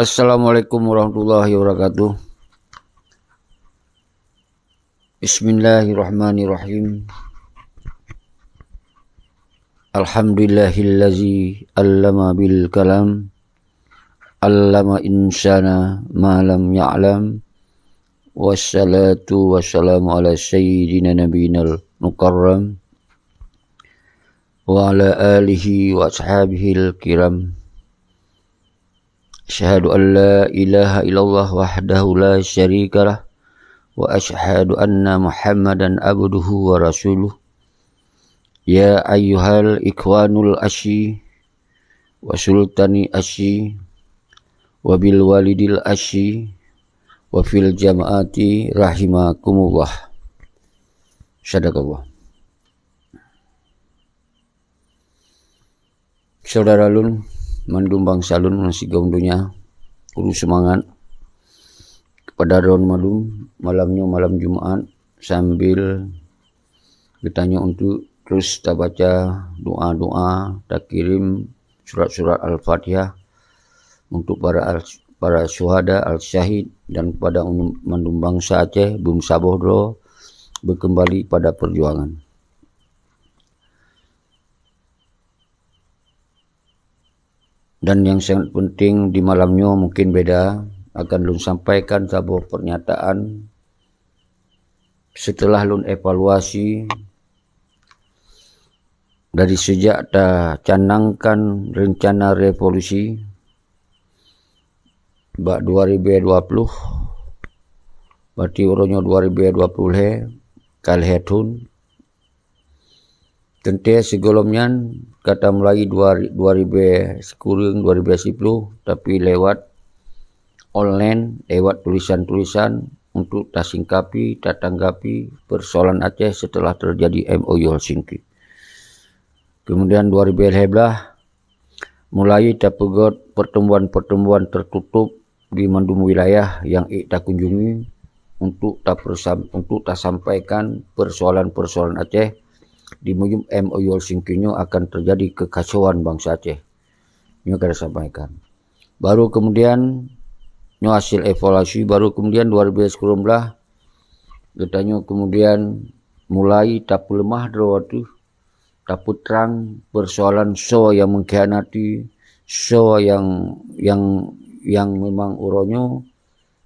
Assalamualaikum warahmatullahi wabarakatuh. Bismillahirrahmanirrahim. Alhamdulillahillazi allama bil kalam, allama insana ma lam ya'lam. Wassalatu wassalamu ala sayyidina nabiyinal mukarram wa ala alihi wa ashabihil kiram. Asyhadu an la ilaha illallah wahdahu la syarikalah wa asyhadu anna Muhammadan abduhu wa rasuluh. Ya ayyuhal ikwanul asyi wa sultani asyi wa bil walidil asyi wa fil jamaati rahimakumullah. Sadaqallah. Saudara lun mandum bangsa lun masih gaundunya kudu semangat kepada ron malum malamnya malam Jumat sambil ditanya untuk terus kita baca doa-doa, kita kirim surat-surat Al-Fatihah untuk para syuhada al-syahid dan kepada mandum bangsa Aceh bum sabohdro berkembali pada perjuangan. Dan yang sangat penting di malamnya mungkin beda, akan lun sampaikan sebuah pernyataan setelah lun evaluasi dari sejak ta canangkan rencana revolusi bak 2020 berarti orangnya 2020 kalhetun tente segolomnya kata mulai 2010 tapi lewat online, lewat tulisan-tulisan untuk tasingkapi, tatanggapi persoalan Aceh setelah terjadi MOU Helsinki. Kemudian 2011 mulai terpegot pertemuan-pertemuan tertutup di mandum wilayah yang kita kunjungi untuk tak sampaikan persoalan-persoalan Aceh. Di MOU Helsinki akan terjadi kekacauan bangsa Aceh. Ini akan disampaikan. Baru kemudian hasil evaluasi, baru kemudian 2019 katanya kemudian mulai tapu lemah waktu tapu terang persoalan so yang mengkhianati, so yang memang uronyo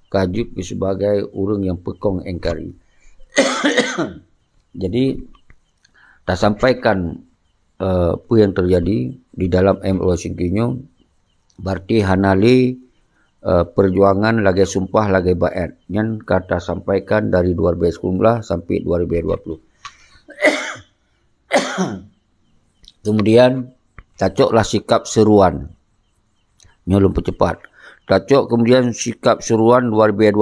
kajut sebagai orang yang pekong engkari. Jadi tak sampaikan apa yang terjadi di dalam MOU Helsinki-nya berarti hanali perjuangan lagi sumpah lagi baet yang kata sampaikan dari 2019 sampai 2020. Kemudian cocoklah sikap seruan nyolong percepat, cocok kemudian sikap seruan 2020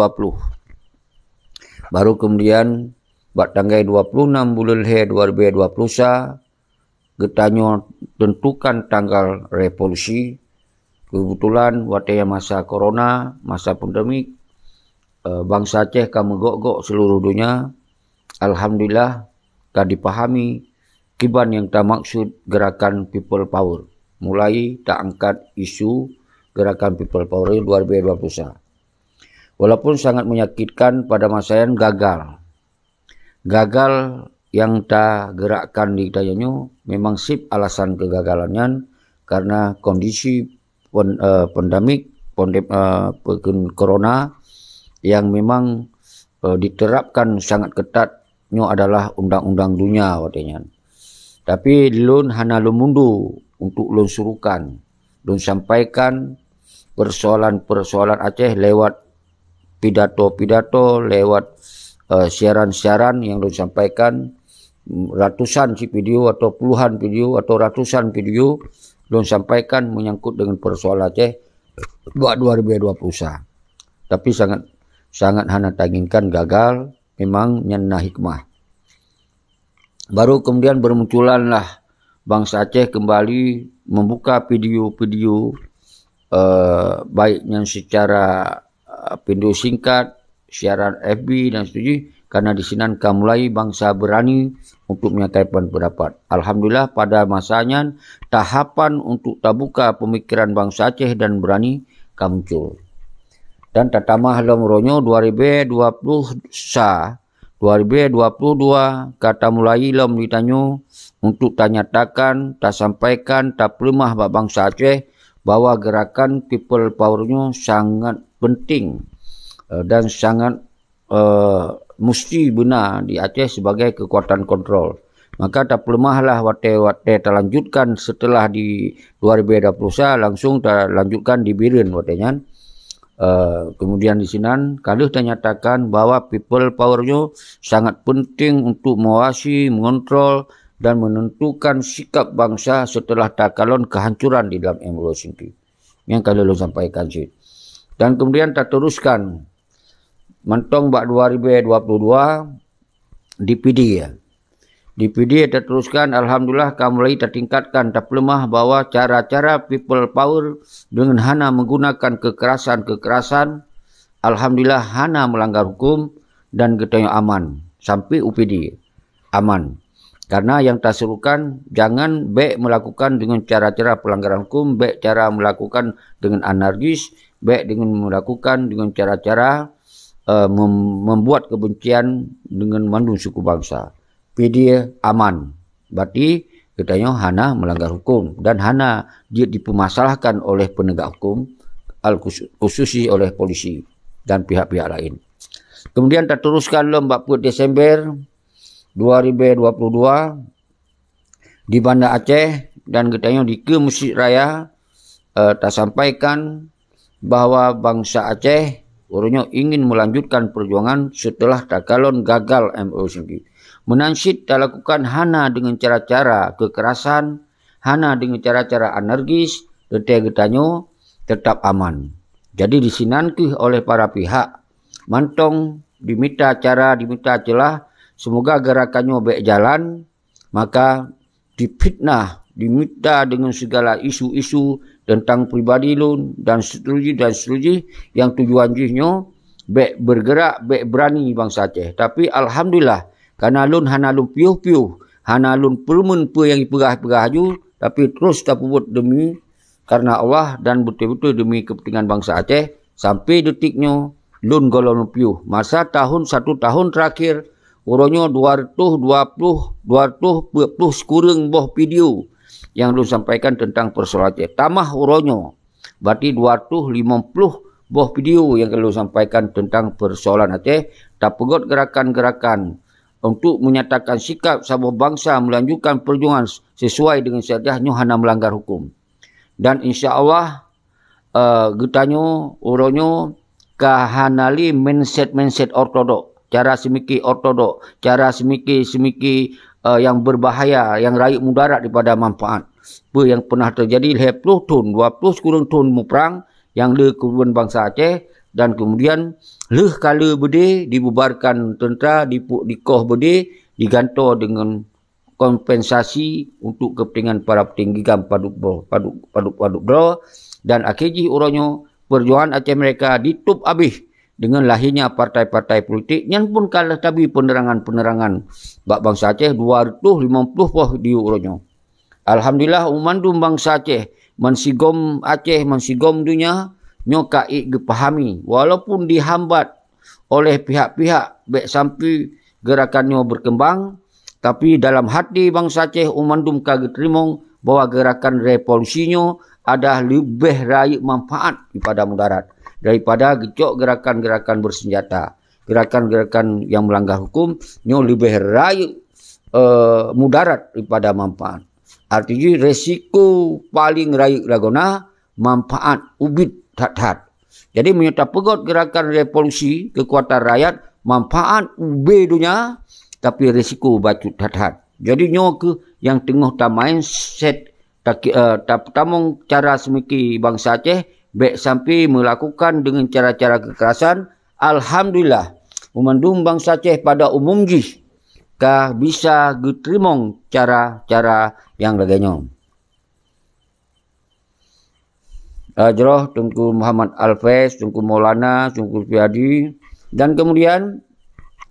baru kemudian bak tanggal 26 bulan 2020 getanya tentukan tanggal revolusi. Kebetulan waktu masa corona, masa pandemik, bangsa Aceh kamu gok-gok seluruh dunia. Alhamdulillah kan dipahami kiban yang tak maksud gerakan people power. Mulai tak angkat isu gerakan people power 2021. Walaupun sangat menyakitkan pada masa yang gagal yang tak gerakkan di tayanya memang sip alasan kegagalannya karena kondisi pandemik corona yang memang diterapkan sangat ketatnya adalah undang-undang dunia watenya. Tapi lun hana lun mundu untuk lun surukan, lun sampaikan persoalan-persoalan Aceh lewat pidato-pidato, lewat siaran-siaran yang disampaikan ratusan video atau puluhan video atau ratusan video disampaikan menyangkut dengan persoalan Aceh 2020. Tapi sangat hana tanginkan gagal, memang nyana hikmah. Baru kemudian bermunculanlah bangsa Aceh kembali membuka video-video baiknya secara video singkat, siaran FB dan seterusnya, karena di sini mulai bangsa berani untuk menyatakan pendapat. Alhamdulillah pada masanya tahapan untuk terbuka pemikiran bangsa Aceh dan berani muncul. dan tatamah lom ronyo 2020 sa 2022 kata mulai lom ditanyo untuk tanyatakan tak sampaikan tak pelemah bak bangsa Aceh bahwa gerakan people power-nya sangat penting dan sangat mesti benar di Aceh sebagai kekuatan kontrol. Maka tak pelemahlah wate terlanjutkan setelah di 2020 langsung terlanjutkan di Biren watenya. Kemudian di sini kalau ternyatakan bahwa people power-nya sangat penting untuk mengawasi, mengontrol dan menentukan sikap bangsa setelah takalon kehancuran di dalam MOU sini. Yang kalau lo sampaikan sih. Dan kemudian tak teruskan mentong bak 2022 DPD ya. DPD terteruskan, alhamdulillah kami tertingkatkan tak lemah bahwa cara-cara people power dengan hana menggunakan kekerasan, alhamdulillah hana melanggar hukum dan ketanya aman sampai UPD aman. Karena yang tak serukan jangan baik melakukan dengan cara-cara pelanggaran hukum, baik cara melakukan dengan anarkis, baik dengan melakukan dengan cara-cara membuat kebencian dengan mandung suku bangsa. PD aman. Berarti katanya hana melanggar hukum dan hana dia dipermasalahkan oleh penegak hukum, khususnya oleh polisi dan pihak-pihak lain. Kemudian terteruskan dalam 40 Desember 2022 di Banda Aceh dan katanya di ke Masjid Raya tersampaikan bahwa bangsa Aceh orangnya ingin melanjutkan perjuangan setelah takalon gagal MOU sendiri. Menansyid dilakukan hana dengan cara-cara kekerasan, hana dengan cara-cara anarkis, getanya tetap aman. Jadi disinanki oleh para pihak, mantong diminta celah, semoga gerakannya baik jalan, maka difitnah, diminta dengan segala isu-isu tentang pribadi lun dan seterusnya yang tujuan jihnya baik bergerak, baik berani bangsa Aceh. Tapi alhamdulillah karena lun hana lun piuh-piuh, hana lun permen yang diperah-perah ju, tapi terus tak buat demi karena Allah dan betul-betul demi kepentingan bangsa Aceh sampai detiknya lun golong piuh. Masa satu tahun terakhir orangnya 220 kurang boh video yang lun sampaikan tentang persoalan Aceh. Tamah orangnya berarti 250 boh video yang lun sampaikan tentang persoalan Aceh. Tak pegot gerakan-gerakan untuk menyatakan sikap sebuah bangsa melanjutkan perjuangan sesuai dengan syariahnya hana melanggar hukum. Dan insya-Allah getanya orangnya kahanali mindset ortodok, cara semiki ortodok, cara semiki yang berbahaya, yang rakyat mudarat daripada manfaat. Apa yang pernah terjadi 20 tahun, 20 kurang tahun perang yang le kerubuan bangsa Aceh dan kemudian leh kala bede dibubarkan tentera dikoh bede digantor dengan kompensasi untuk kepentingan para petinggi paduk bro dan akhirnya orangnya perjuangan Aceh mereka ditutup habis dengan lahirnya partai-partai politik yang pun kalah tapi penerangan bangsa Aceh 250 di orangnya. Alhamdulillah umandum bangsa Aceh mensigom Aceh mensigom dunia nyokai dipahami walaupun dihambat oleh pihak-pihak baik sampai gerakannya berkembang tapi dalam hati bangsa Aceh umandum kaget terimong bahwa gerakan revolusinya ada lebih rakyat manfaat daripada mudarat daripada gecok gerakan-gerakan bersenjata gerakan-gerakan yang melanggar hukum nyo lebih rakyat mudarat daripada manfaat. Artinya resiko paling rakyat lagona manfaat ubit hat. Jadi menyerta pegot gerakan revolusi kekuatan rakyat manfaat ube dunia tapi risiko bacut hat. Jadi nyoke yang tengah ta mindset tamong cara semiki bangsa Aceh baik sampai melakukan dengan cara-cara kekerasan. Alhamdulillah umandum bangsa Aceh pada umum jih ka bisa getrimong cara-cara yang laganya. Ajroh Tunku Muhammad Alfes, Tunku Maulana, Tunku Piadi dan kemudian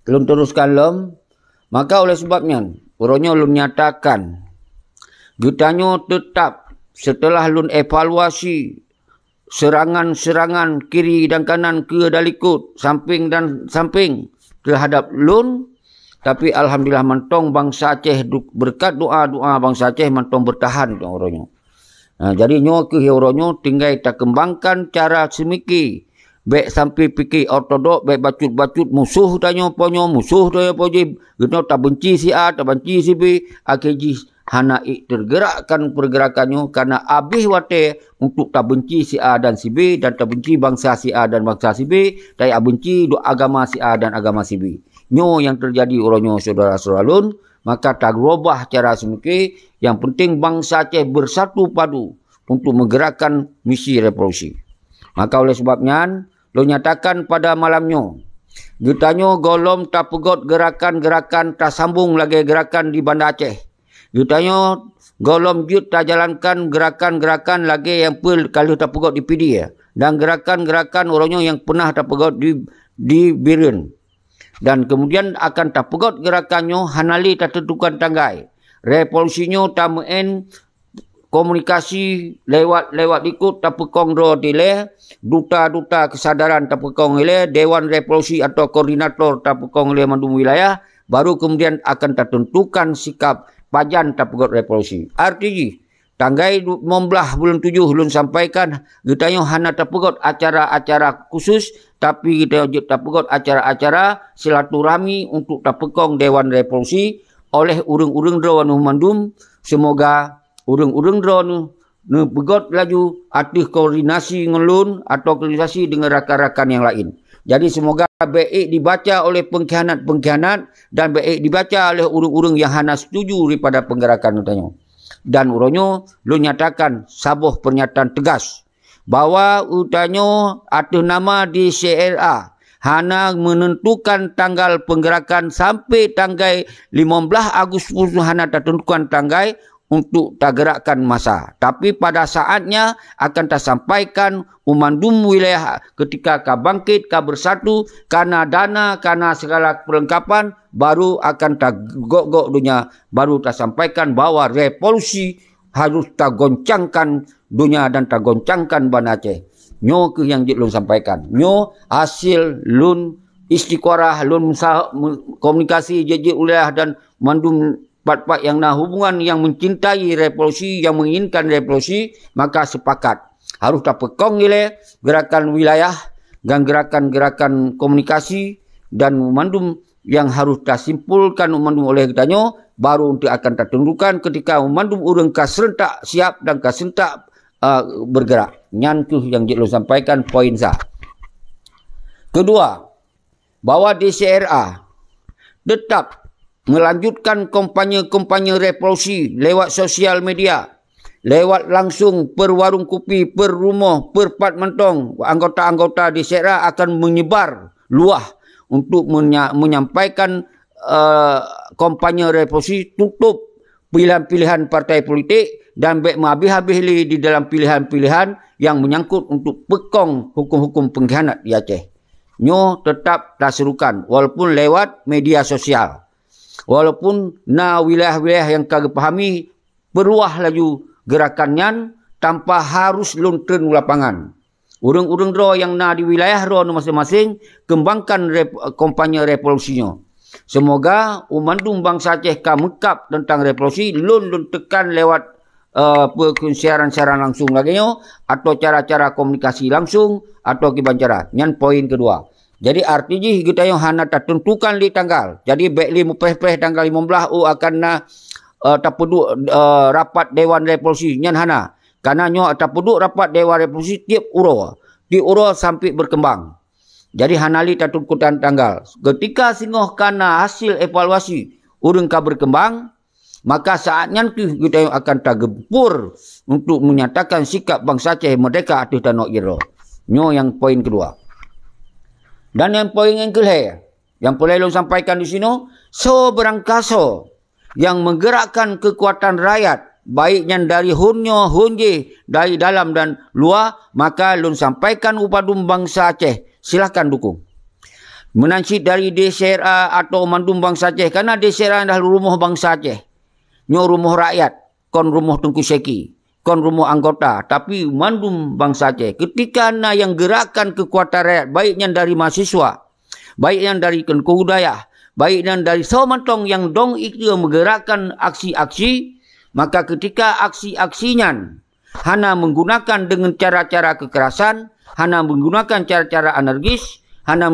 lum teruskan lum maka oleh sebabnya orangnya lum nyatakan getanya tetap setelah lun evaluasi serangan-serangan kiri dan kanan, ke dan likut, samping dan samping terhadap Lun. Tapi Alhamdulillah mentong bangsa Aceh berkat doa-doa bangsa Aceh mentong bertahan orangnya. Jadi nyo ke orangnya tinggal tak kembangkan cara semiki. Baik sampai fikir ortodok, baik bacut-bacut musuh tanyo ponyo, musuh tanyo poji, kita tak benci si A, tak benci si B, akhirnya hana tergerakkan pergerakannya karena habis wate untuk tak benci si A dan si B dan tak benci bangsa si A dan bangsa si B, tak benci agama si A dan agama si B. Nyo yang terjadi orangnya saudara-saudara Lun, maka tak berubah cara semiki. Yang penting bangsa Aceh bersatu padu untuk menggerakkan misi revolusi. Maka oleh sebabnya lo nyatakan pada malamnya, getanyo golom tak pegot gerakan-gerakan tak sambung lagi gerakan di Banda Aceh. Getanyo golom jut tak jalankan gerakan-gerakan lagi yang kalau tak pegot di PD ya. Dan gerakan-gerakan orangnya yang pernah tak pegot di Biren. Dan kemudian akan tak pegot gerakannya hanali tak tentukan tanggai. Revolusinya tak meen komunikasi lewat ikut tak pekong do dile, duta-duta kesadaran tak pekong ile, Dewan Revolusi atau koordinator tak pekong ile mandum wilayah, baru kemudian akan tertentukan sikap pajan tak pegot revolusi. Artinya, tanggai 15 bulan 7 belum sampaikan, kita hanya tak pegot acara-acara khusus, tapi kita tak pegot acara-acara silaturahmi untuk tak pekong Dewan Revolusi oleh urung-urung Dewan Mandum. Semoga urung-urung drone begot laju artis koordinasi ngelun atau koordinasi dengan rakan-rakan yang lain. Jadi semoga baik dibaca oleh pengkhianat-pengkhianat dan baik dibaca oleh urung-urung yang hanya setuju daripada penggerakan utanya. Dan uronyo lu nyatakan sabuh pernyataan tegas bahwa utanya atas nama di CRA hana menentukan tanggal penggerakan sampai tanggal 15 Agustus hana tertentukan tanggal untuk tak gerakkan masa. Tapi pada saatnya akan tak sampaikan umandum wilayah ketika ka bangkit, ka bersatu, karena dana, karena segala perlengkapan, baru akan tak gok-gok dunia, baru tak sampaikan bahwa revolusi harus tak goncangkan dunia dan tak goncangkan Banda Aceh. Nyo ke yang Lun sampaikan. Nyo hasil Lun istiqorah, Lun komunikasi JJ wilayah dan mandum part-part yang nah hubungan yang mencintai revolusi, yang menginginkan revolusi, maka sepakat harus tak pekong gerakan wilayah dan gerakan-gerakan komunikasi dan memandum yang harus tak simpulkan memandum oleh kitanyo, baru untuk akan tertentukan ketika memandum urang kaserentak siap dan kaserentak bergerak. Nyantuh yang Lun sampaikan poin sah. Kedua, bahwa DCRA tetap melanjutkan kampanye-kampanye revolusi lewat sosial media, lewat langsung per warung kopi, per rumah, per pat mentong. Anggota-anggota di DCRA akan menyebar luah untuk menyampaikan kampanye revolusi, tutup pilihan-pilihan partai politik dan baik habis-habis di dalam pilihan-pilihan yang menyangkut untuk pekong hukum-hukum pengkhianat di Aceh. Nyo tetap tak serukan walaupun lewat media sosial. Walaupun wilayah-wilayah yang kagak pahami peruah laju gerakannya tanpa harus lontren lapangan. Urung-urung ro yang di wilayah ro masing-masing kembangkan kampanye revolusinya. Semoga umandung bangsa Aceh mekap tentang revolusi lun tekan lewat siaran-siaran langsung lagi atau cara-cara komunikasi langsung atau kibancara. Nyan poin kedua. Jadi artinya kita yang hana tertentukan di tanggal. Jadi baik 15 tanggal 15 akan tapuduk rapat Dewan Revolusi nyan hana. Karena nyo tapuduk rapat Dewan Revolusi tiap uro. Di uro sampai berkembang. Jadi hanali tertentukan tanggal. Ketika singoh karena hasil evaluasi urang ka berkembang, maka saatnya kita yang akan tergempur untuk menyatakan sikap bangsa Aceh merdeka atas tanah iro. Nyo yang poin kedua. Dan yang poin yang kelima, yang boleh Lun sampaikan di sini, berangkaso yang menggerakkan kekuatan rakyat, baiknya dari hunyo, hunje, dari dalam dan luar, maka Lun sampaikan upadum bangsa Aceh, silakan dukung. Menansi dari DCRA atau mandum bangsa Aceh, karena DCRA adalah rumah bangsa Aceh. Nyo rumah rakyat, kon rumah Tengku Seki. kon rumah anggota, tapi mandum bangsa Aceh. Ketika na yang gerakan kekuatan rakyat, baiknya dari mahasiswa, baiknya dari kebudayaan, baiknya dari somantong yang dong itu menggerakkan aksi-aksi, maka ketika aksi-aksinya hana menggunakan dengan cara-cara kekerasan, hana menggunakan cara-cara anarkis, hana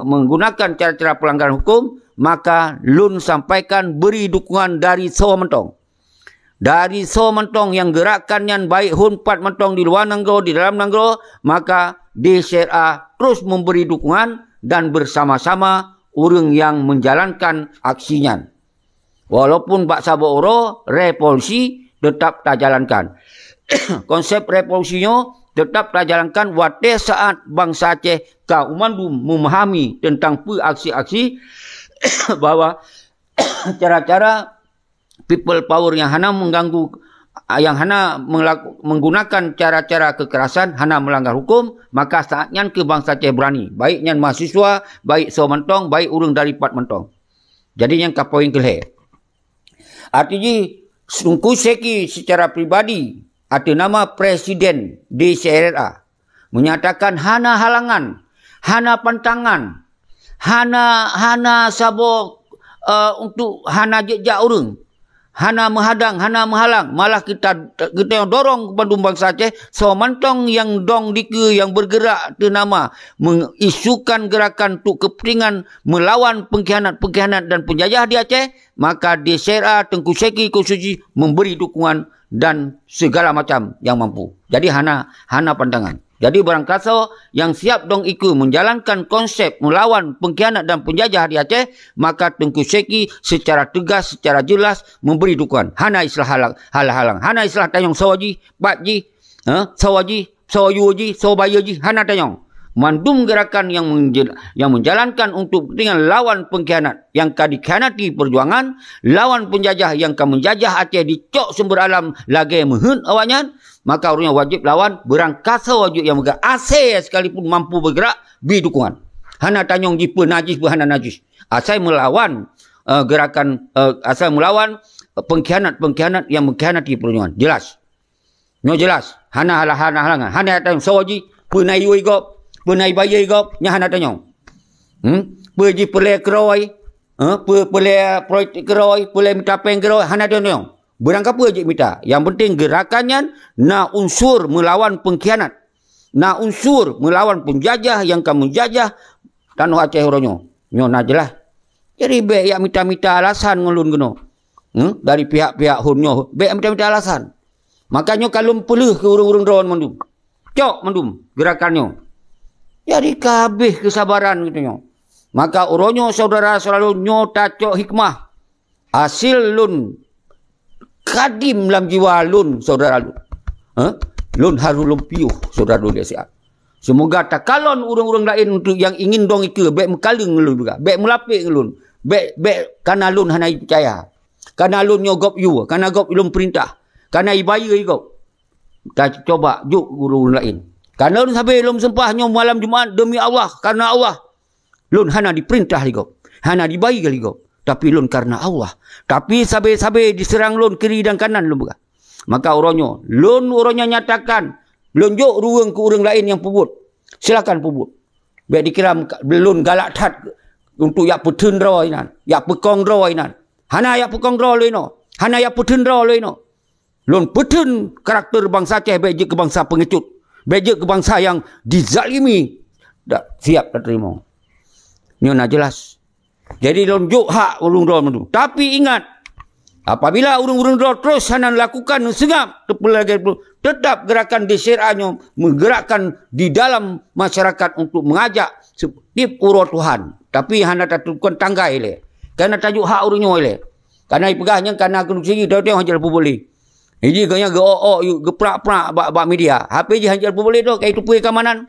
menggunakan cara-cara pelanggaran hukum, maka lun sampaikan beri dukungan dari somantong. Dari mentong yang gerakannya baik hunpat mentong di luar Nanggro, di dalam Nanggro, maka DCRA terus memberi dukungan dan bersama-sama orang yang menjalankan aksinya. Walaupun Pak Saboro revolusi tetap tak jalankan. Konsep revolusinya tetap tak jalankan pada saat bangsa Aceh kauman memahami tentang aksi-aksi bahwa cara-cara people power yang hana mengganggu, yang hana menggunakan cara-cara kekerasan, hana melanggar hukum, maka saatnya ke bangsa Aceh berani. Baiknya mahasiswa, baik mentong, baik urang dari Pat Mentong. Jadi yang kapoin kelih. Artinya, Sungku Seki secara pribadi, ada nama Presiden DCRA, menyatakan hana halangan, hana pantangan, hana sabo untuk hana jejak urang. Hana menghadang, hana menghalang. Malah kita yang dorong kepada bangsa Aceh. Somantong yang dong dike yang bergerak itu nama mengisukan gerakan untuk kepentingan melawan pengkhianat dan penjajah di Aceh. Maka DCRA Tengku Seki Kusuci memberi dukungan dan segala macam yang mampu. Jadi hana pandangan. Jadi barang kaso yang siap dong ikut menjalankan konsep melawan pengkhianat dan penjajah di Aceh, maka Tengku Seki secara tegas, secara jelas memberi dukungan. Hana istilah halang. Hana istilah tanyong sawaji, batji, sawaji, sawayuji, sawabayaji, hana tanyong. Mandum gerakan yang menjalankan untuk kepentingan lawan pengkhianat yang dikhianati perjuangan, lawan penjajah yang menjajah Aceh dicok sumber alam lagi mehun awaknya, maka orangnya wajib lawan berangkasa wajib yang bergerak. Asal sekalipun mampu bergerak, beri dukungan. Hana tanyong jipa najis berhana najis. Asal melawan asal melawan pengkhianat yang mengkhianati perjuangan. Jelas. Jelas. Hana halangan. Hana tanyong sawaji, punai yui gop. Penai bayar gop, nyahana tanyong. Pergi pelai keroi, pelai proyek keroi, pelai minta peng keroi, hana tanyong. Berang apa je minta? Yang penting gerakannya na unsur melawan pengkhianat. Na unsur melawan penjajah yang kamu jajah tanah Aceh oronyo. Nyo na jelas. Jadi be yang minta alasan ngulun geno. Dari pihak-pihak hunyo, be minta alasan. Makanya kalau pelih ke urung-urung ron mandum. Cok mandum gerakannya. Jadi kabeh kesabaran gitu nyo. Maka uronyo saudara selalu nyo tacok hikmah. Hasil lun kadim lam jiwa lun saudara lun. Lun haru lumpiuh saudara lun dia. Semoga takalon urang-urang lain untuk yang ingin dong itu baik mekaling lun juga. Baik melapik lun. Baik karena lun hana percaya. Karena lun nyogop you, karena gop lun perintah. Karena ibaya gop. Tak coba juk guru lain. Karena lun sampai lun sempahnya malam Jumaat demi Allah, karena Allah. Lun hana diperintah ligop, hana dibayar ligop. Tapi lun karena Allah. Tapi sabai-sabai diserang lun kiri dan kanan lun buka. Maka orangnya nyatakan, lun jok ruang ke orang lain yang pubut. Silakan pubut. Biar dikira lun galak tat untuk yak putun rawa inan, yak pekong rawa inan. Hana yak pekong rawa lino, hana yak putun rawa lino. Lun putun karakter bangsa Aceh baik ke bangsa pengecut. Baik ke bangsa yang dizalimi. Tak siap tak terima. Ini nak jelas. Jadi lonjuk hak urung-urung itu. Tapi ingat. Apabila urung-urung terus sana lakukan sengap. Tetap gerakan DCRA-nya. Menggerakkan di dalam masyarakat untuk mengajak. Di pura Tuhan. Tapi hanya tak tentukan tangga ini. Karena tajuk hak urungnya ini. Karena ipegahnya karena aku sini. Dia hanya boleh. Ini kaya geprak-prak bak media. HP je hanjar boleh tu kai tupui keamanan.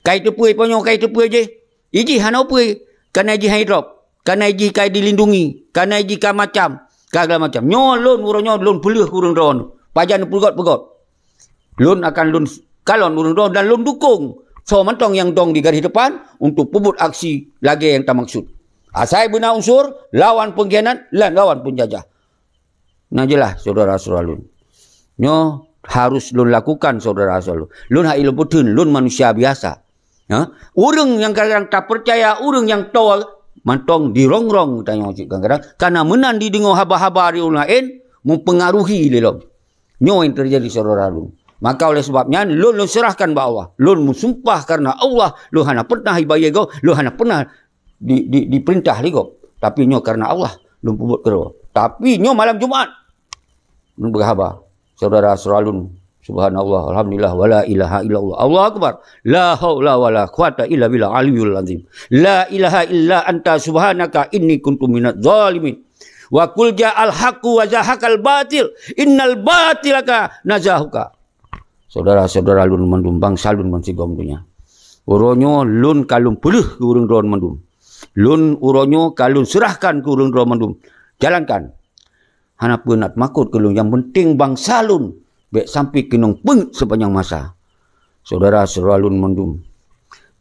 Kai tupui ponyo kai tupui je. Iji hana upui. Kana iji hai drop. Kana iji kai dilindungi. Kana iji ka macam. Kagala macam. Nyo lun uronyo lun pelih urang ron. Pajan pegot-pegot. Lun akan lun kalon urang ron dan lun dukung. So mentong yang dong di garis depan untuk pubut aksi lagi yang tak maksud. Asai benar unsur lawan pengkhianat lawan penjajah. Nah jelas saudara-saudara lun. Nyo harus lun lakukan saudara saudara. Lun hak ilmu putun, lun manusia biasa. Orang yang kadang-kadang tak percaya, orang yang tahu mantong dirongrong tanya kadang-kadang karena menan didengar haba-haba di orang lain mempengaruhi lelom. Nyo yang terjadi saudara lun. Maka oleh sebabnya lun serahkan ba Allah. Lun mensumpah karena Allah, lun hana pernah ibayai kau, lun hana pernah diperintah ligo. Tapi nyo karena Allah lun pubut kero. Tapi nyo malam Jumaat lun berhaba. Saudara-saudara lun, subhanallah, alhamdulillah, wala ilaha illallah. Allah akbar. La haula wala quwata illa billah aliyul azim. La ilaha illa anta subhanaka inni kuntu minadz zalimin. Wa qul ja'al haqqu wa zahaqal batil. Innal batilaka nazahuka. Saudara-saudara lun mandum bangsa lun mansigom dunia. Uronyo lun kalun puluh ke urang ron mandum. Lun uronyo kalun serahkan ke urang ron mandum. Jalankan. Hana pun nak makut ke lun. Yang penting bangsa lun. Baik sampai kenong peng sepanjang masa. Saudara-saudara lun mandum.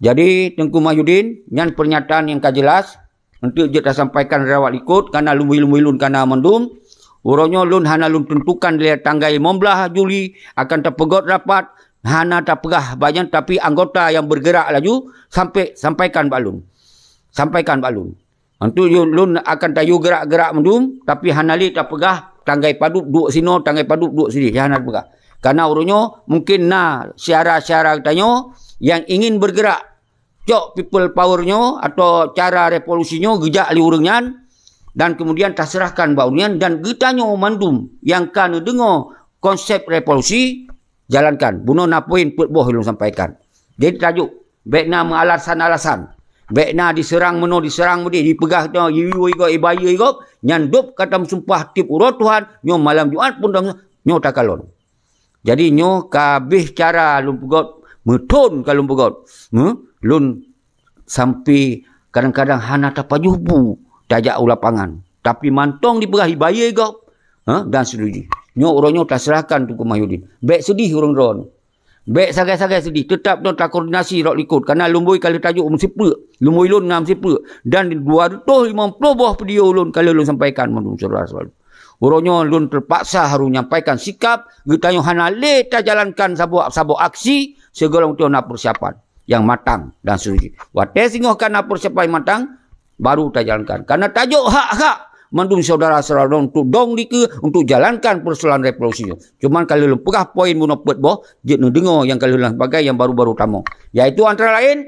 Jadi Tengku Mahyudin. Yang pernyataan yang jelas. Nanti kita sampaikan rawat ikut. Karena lumui lun karena mandum. Uronyo lun hana lun tentukan dia tanggal 15 Juli. Akan terpegot rapat. Hana tak pegah banyak. Tapi anggota yang bergerak laju. Sampaikan balun. Sampaikan balun. Antu lun akan tayu gerak-gerak mendum tapi hanali tak pegah tanggai padup duduk sino tanggai padup duduk sini jangan pegah. Karena urunyo mungkin syara-syara tanyo yang ingin bergerak cok people powernya atau cara revolusinya gejak li urungan dan kemudian terserahkan baurian dan gitanyo mandum yang kan dengo konsep revolusi jalankan. Buno na poin putboh lun sampaikan. Jadi tajuk baikna mengalasan-alasan baikna diserang meno diserang mudi dipegah tu yiwi go ibayi go nyandup kata sumpah tip urut Tuhan nyo malam Jumaat pun nyo takalon. Jadi nyo kabeh cara lun pegot metun kalau pegot lun sampai kadang-kadang hana tapajubu tajak ulapangan tapi mantong dipegah ibayi go dan setuju nyo uronyo terserahkan tu Mahyudin. Baik sedih urang ron. Baik sagai-sagai sedih. Tetap tu tak koordinasi rok likut. Karena lumbui kali tajuk mesti perk. Lumbui lun mesti perk. Dan 250 buah video lun kali lun sampaikan. Saudara-saudara. Uronyo lun terpaksa harus menyampaikan sikap. Gitanyo hanale tak jalankan sabuk aksi. Segala untuk nak persiapan. Yang matang dan setuju. Wate singohkan nak persiapan yang matang. Baru tak jalankan. Karena tajuk hak-hak. Mandum saudara-saudara untuk dong dike untuk jalankan persoalan revolusi. Cuman kalau lu pegah poin munopet boh, jit nu dengar yang kalau lu sebagai yang baru-baru tamu. Yaitu antara lain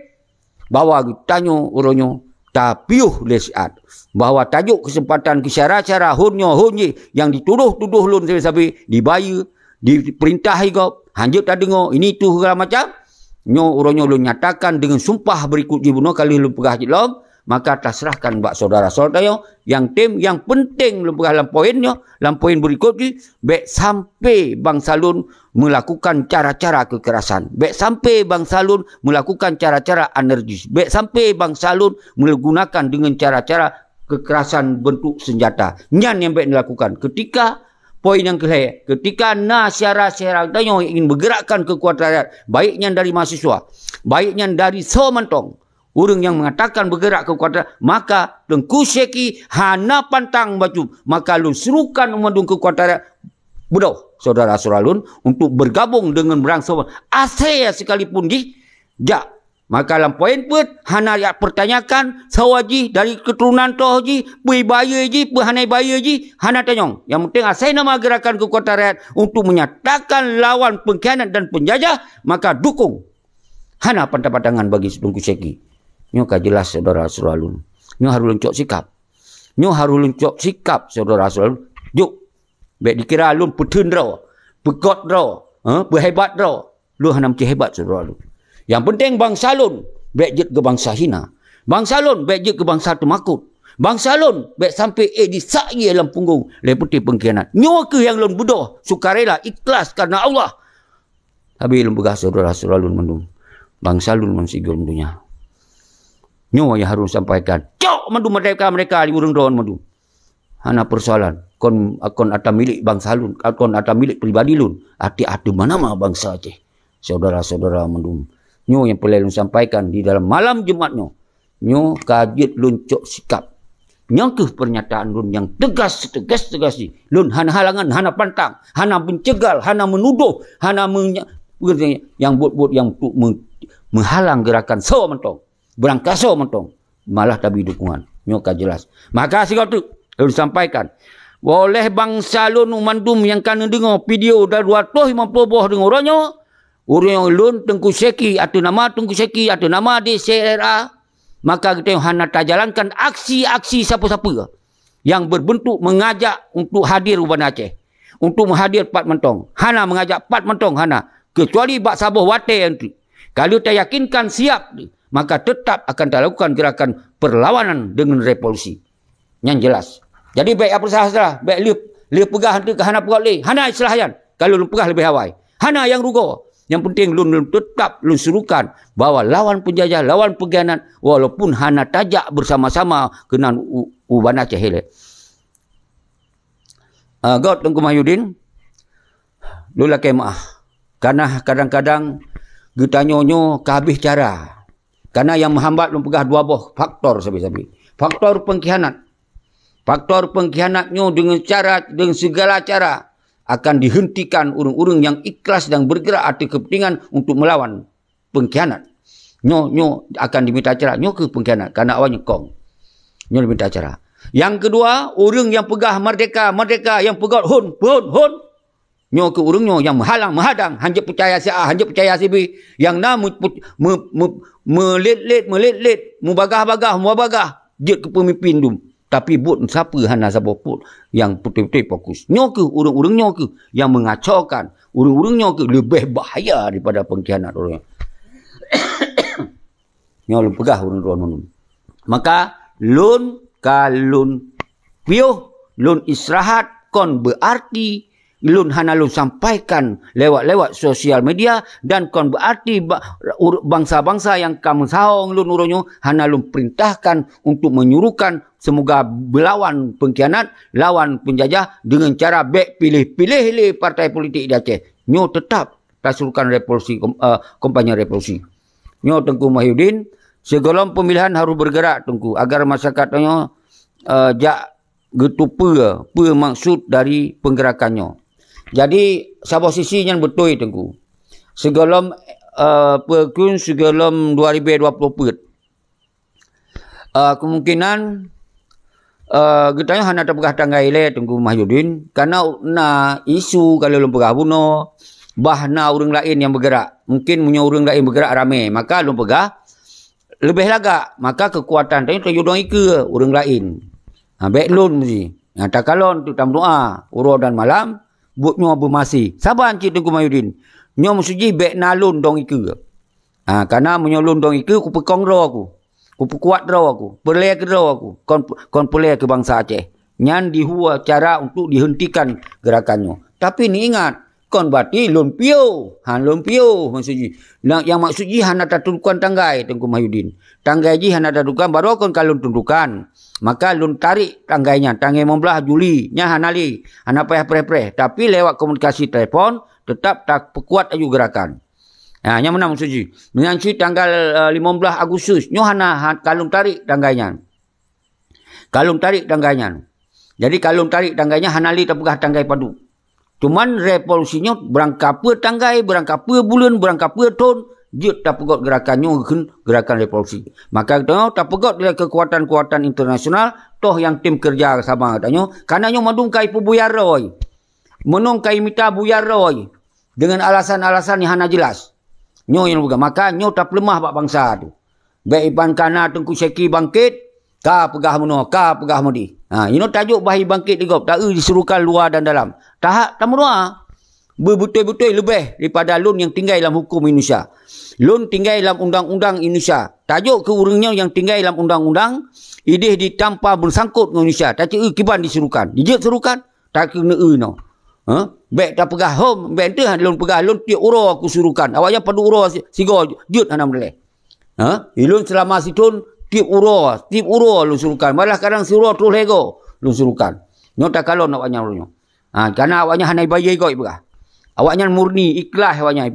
bahwa tanyo uronyo tapiuh lesiat. Bahwa tajuk kesempatan kesyara-syara hunyo hunyi yang dituduh-tuduh lun sabi dibayar, diperintahi kau, hanjut tak dengar ini tu segala macam. Nyo uronyo lu nyatakan dengan sumpah berikut jibuno kalau lu pegah jilom. Maka terserahkan buat saudara-saudara yang tim yang penting lembaga lampoinnya, lampoin berikut ni, baik sampai bangsa lun melakukan cara-cara kekerasan, baik sampai bangsa lun melakukan cara-cara energis, baik sampai bangsa lun menggunakan dengan cara-cara kekerasan bentuk senjata. Nyan yang baik dilakukan ketika poin yang kelihatan, ketika syara-syara yang ingin bergerakkan kekuatan rakyat, baiknya dari mahasiswa, baiknya dari semantong. Orang yang mengatakan bergerak kekuatan, maka Tengku Syeki hana pantang baju. Maka lun serukan umandung kekuatan budoh saudara-saudara lun untuk bergabung dengan berangsur Asia sekalipun di jak. Maka dalam poin pun hana yang pertanyakan sawaji dari keturunan toh ji, pui bayar ji, pui hanai bayar ji, hana tanyong. Yang penting asai nama gerakan kekuatan rakyat untuk menyatakan lawan pengkhianat dan penjajah, maka dukung. Hana pantang-pantangan bagi Tengku Syeki. Nyo ka jelas saudara-saudara lun. Nyo harus luncok sikap. Nyo harus luncok sikap saudara-saudara lun. Juk. Baik dikira lun petun draw. Pegot draw. Berhebat draw. Lun hana mesti hebat saudara lun. Yang penting bangsa lun. Baik jet ke bangsa hina. Bangsa lun baik jet ke bangsa temakut. Bangsa lun baik sampai disakyi dalam punggung. Lepeti pengkhianat. Nyo ke yang lun budoh. Sukarela ikhlas karena Allah. Habis lun begah saudara-saudara lun mendung. Bangsa lun mansigom dunia. Nyo yang harus sampaikan. Cok mandu mereka di urang doan mandu. Hana persoalan. Kon ada milik bangsa lun. Kon ada milik pribadi lun. Hati-hati mana mah bangsa je. Saudara-saudara mandu. Nyo yang perlu lun sampaikan di dalam malam Jumatnya. Nyo kajet lun cok sikap. Nyangkeh pernyataan lun yang tegas ni. Lun hana halangan, hana pantang, hana mencegal, hana menuduh, hana yang buat-buat yang menghalang gerakan so mentong. Berangkaso mentong. Malah tabi dukungan. Nyoka jelas. Maka sikau tu lun sampaikan. Oleh bangsa lun umandum yang kena dengar video dah 250 buah dengar orangnya. Orang yang lun Tengku Seki atau nama Tengku Seki atau nama DCRA. Maka kita hana jalankan aksi-aksi siapa-siapa yang berbentuk mengajak untuk hadir Uban Aceh. Untuk menghadir Pat Mentong. Hana mengajak Pat Mentong, hana. Kecuali Bak Sabah Wate nanti. Kalau tak yakinkan siap, maka tetap akan dilakukan gerakan perlawanan dengan revolusi. Yang jelas. Jadi baik apa sahaja, baik dia pegah nanti ke hana pegah leh. Hana islahayan. Kalau lu pegah lebih awal. Hana yang rugo. Yang penting lun tetap lun serukan bahawa lawan penjajah, lawan pengkhianat walaupun hana tajak bersama-sama dengan Uban Aceh hele. God Tengku Mahyudin, lula kemah. Karena kadang-kadang kita nyonyo kehabis cara. Karena yang menghambat lun pegah dua buah faktor sabi-sabi. Faktor pengkhianat. Faktor pengkhianatnya dengan segala cara akan dihentikan urung-urung yang ikhlas dan bergerak atau kepentingan untuk melawan pengkhianat. Nyo akan diminta cara. Nyo ke pengkhianat. Karena awalnya kong. Nyo diminta cara. Yang kedua, orang yang pegah merdeka, yang pegah hun. Nyo ke orang nyo yang menghalang, menghadang. Hanjep percaya si A, hanjep percaya si B. Yang na melet-let, mubagah. Dia ke pemimpin tu. Tapi buat siapa hana siapa pun yang betul-betul fokus. Nyo ke orang-orang nyo ke yang mengacaukan. Orang-orang nyo ke lebih bahaya daripada pengkhianat orang. Nyo lu pegah orang-orang. Maka lun kalun piuh, lun istirahat kon berarti lun hana lun sampaikan lewat sosial media dan kon berarti bangsa-bangsa yang kamu sahong lun uronyo hana lun perintahkan untuk menyuruhkan semoga berlawan pengkhianat, lawan penjajah dengan cara baik pilih partai politik di Aceh. Nyo tetap tak suruhkan revolusi, kampanye revolusi. Nyo Tengku Mahyudin, sebelum pemilihan harus bergerak Tengku agar masyarakatnya jak getupa maksud dari penggerakannya. Jadi sabah sisi yang betul Tengku. Sebelum sebelum 2020 kemungkinan kita hanya tak pegah tanggai le Tengku Mahyudin karena isu kalau lu pegah bunuh bahna orang lain yang bergerak. Mungkin punya orang lain bergerak ramai, maka lu pegah lebih lagak, maka kekuatan tadi terjudung ke orang lain. Baik lun mesti. Tak kalon tu tam doa, uro dan malam buatnya bermasi. Sabar Encik Tengku Mahyudin. Nyo mesti baik nalun dong ike. Karena menyolun dong ike ku pekong ro aku. Ku kuat ro aku. Perle ke ro aku. Kon perle ke bangsa Aceh. Nyan dihua cara untuk dihentikan gerakannya. Tapi ni ingat, kon berarti lun piu. Lun piu maksudnya. Yang maksudnya hana tatukan tanggai Tengku Mahyudin. Tanggai ji hana tatukan baru kon kalun tundukan. Maka lun tarik tanggainya. Tanggai 15 Juli. Nya hanali. Hana payah preh-preh. Tapi lewat komunikasi telefon, tetap tak perkuat aju gerakan. Yang mana maksudnya? Menyanci tanggal 15 Agustus. Nyo hana kalun tarik tanggainya. Kalun tarik tanggainya. Jadi kalun tarik tanggainya hanali tak pegah tanggai padu. Cuman revolusinya berangkap tanggai, berangkap bulan, berangkap tahun. Dia tak pegot gerakannya gerakan revolusi. Maka kita tak pegot dengan kekuatan-kekuatan internasional. Toh yang tim kerja sama katanya. Karena nyo mandung kai pubuyar roy. Menung kai mita buyar roy. Dengan alasan-alasan yang hana jelas. Nyo yang bukan. Maka nyo tak lemah bak bangsa tu. Baik Iban Kana Tengku Seki bangkit. Ka pegah meno, ka pegah mudi. Ini tajuk bahi bangkit digop. Tak disuruhkan luar dan dalam. Tak menua. Betul-betul lebih daripada lun yang tinggal dalam hukum Indonesia. Lun tinggal dalam undang-undang Indonesia. Tajuk ke urangnya yang tinggal dalam undang-undang. Idih ditampa bersangkut dengan Indonesia. Tak cik kiban disuruhkan. Dijek suruhkan. Tak kena no. Baik tak pegah home. Baik tu lun pegah. Lun tiap uro aku suruhkan. Awaknya padu uro sigo. Jut hana meleh. Lun selama situn. Tiap uro lun suruhkan. Malah kadang suruh terus lego. Lun suruhkan. Nyo tak kalau nak awaknya urangnya. Karena awaknya hana bayar kau pegah. Awaknya murni, ikhlas awaknya.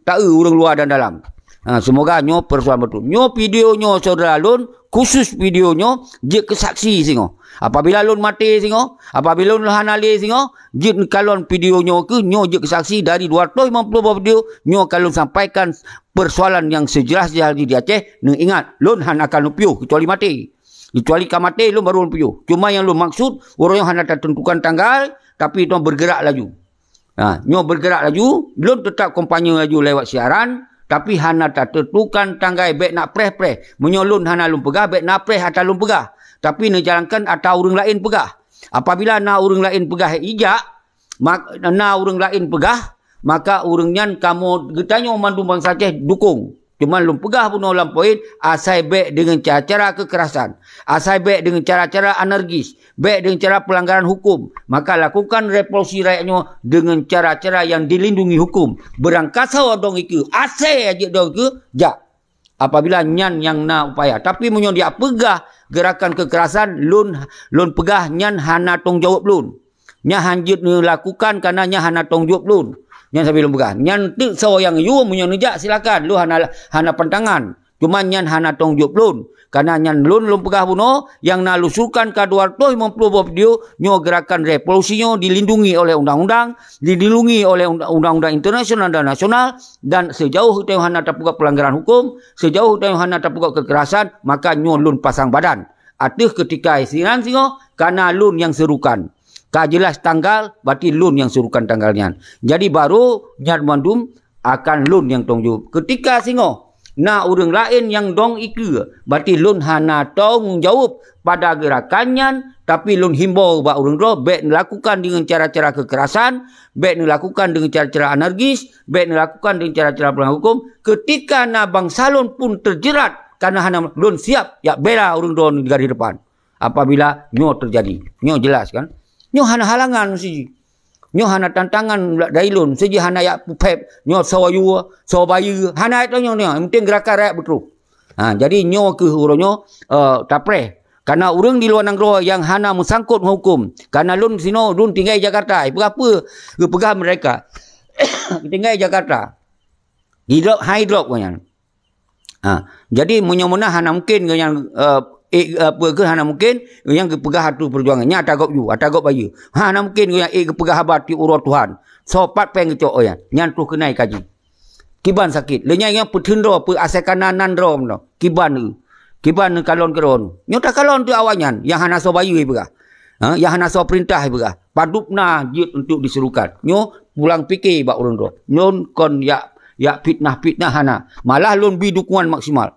Tak orang luar dan dalam. Semoga nyo persoalan betul. Nyo video nyo saudara Lun, khusus video nyo, je kesaksi singo. Apabila Lun mati singo, apabila Lun hanali singo, je kalon video nyo ke, nyo je kesaksi dari 250 video, nyo kalon sampaikan persoalan yang sejelas-jelas di Aceh. Neng ingat, Lun han akan lupiuh, kecuali mati. Kecuali kau mati, Lun baru lupiuh. Cuma yang Lun maksud, orang yang han tentukan tanggal, tapi itu bergerak laju. Nyo bergerak laju, Lun tetap kompanya laju lewat siaran, tapi hana tak tentukan tanggai bek nak preh-preh. Menyolun hana lun pegah, bek nak preh atau lun pegah. Tapi nejalankan atau orang lain pegah. Apabila na orang lain pegah ijak, na orang lain pegah, maka orangnya kamu getanya mandu bangsa Aceh dukung. Cuma lun pegah pun dalam poin, asai bek dengan cara-cara kekerasan. Asai bek dengan cara-cara energis. Bek dengan cara pelanggaran hukum. Maka lakukan revolusi rakyatnya dengan cara-cara yang dilindungi hukum. Berangkasa dong itu. Asai aja dong itu. Jak. Apabila nyan yang na upaya. Tapi menyo dia pegah gerakan kekerasan. Lun pegah nyan hana tong jawab lun. Nya hanjut lakukan karena nya hana tong jawab lun. Nyan sambil bukan. Nyan tu so yang you munyo nejak silakan. Lu hana pantangan. Cuma nyan hana tong jawab lun. Karena nyan lun pegah buno yang nalusukan ke 250 video nyo gerakan revolusinya dilindungi oleh undang-undang, dilindungi oleh undang-undang internasional dan nasional, dan sejauh itu hana terpukat pelanggaran hukum, sejauh itu hana terpukat kekerasan, maka nyo lun pasang badan. Atih ketika isiran singo karena lun yang serukan. Ka jelas tanggal, berarti lun yang suruhkan tanggalnya. Jadi baru nyat mandum akan lun yang tongju. Ketika singo, na orang lain yang dong iku, berarti lun hana tong jawab pada gerakannya, tapi lun himbau ba orang ro, baik melakukan dengan cara-cara kekerasan, baik melakukan dengan cara-cara energis, baik melakukan dengan cara-cara pelanggaran hukum. Ketika na bangsa lun pun terjerat, karena hana lun siap, ya bela orang ro di garis depan. Apabila nyo terjadi, nyo jelas kan? Nyo hana halangan siji. Nyo hana tantangan dari lun. Siji hana yak pupep. Nyo sawayu, sawabayu. Hana itu nyo. Penting gerakan rakyat betul. Jadi nyo ke urunyo tapreh. Karena orang di luar negara yang hana mesangkut hukum. Karena lun sino, lun tinggal di Jakarta. Berapa pegah mereka? Tinggal di Jakarta. High drop kan. Jadi munya-munya hana mungkin yang hana mungkin yang pegah hatu perjuangannya atagop you atagop bayu hana mungkin yang pegah habati urut Tuhan so pat peng cok ya nyantu kenai kaji kiban sakit lenya yang petendro pe asekanan rom no kiban kalon keron nyota kalon tu awanya yang hana so bayu pegah yang hana so perintah pegah padupna jit untuk diserukan nyo pulang fikir bak urun ro nyon kon ya fitnah hana malah lon bi dukungan maksimal.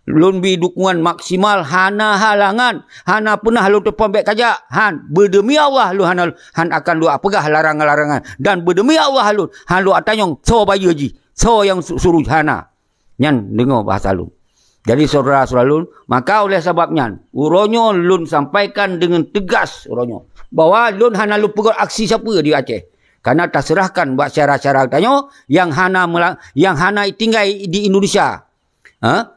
Lun bi dukungan maksimal hana halangan hana pernah lu terpembek kajak han berdemi Allah lu han akan lu apegah larangan-larangan dan berdemi Allah lu han lu atanyong so bayu ji so yang suruh hana nyan dengar bahasa lu. Jadi saudara-saudara lun, maka oleh sebabnya uronyo lun sampaikan dengan tegas uronyo bahwa lun hana lu pegot aksi siapa di Aceh karena tak serahkan buat syarat-syarat tanyo yang hana tinggal di Indonesia.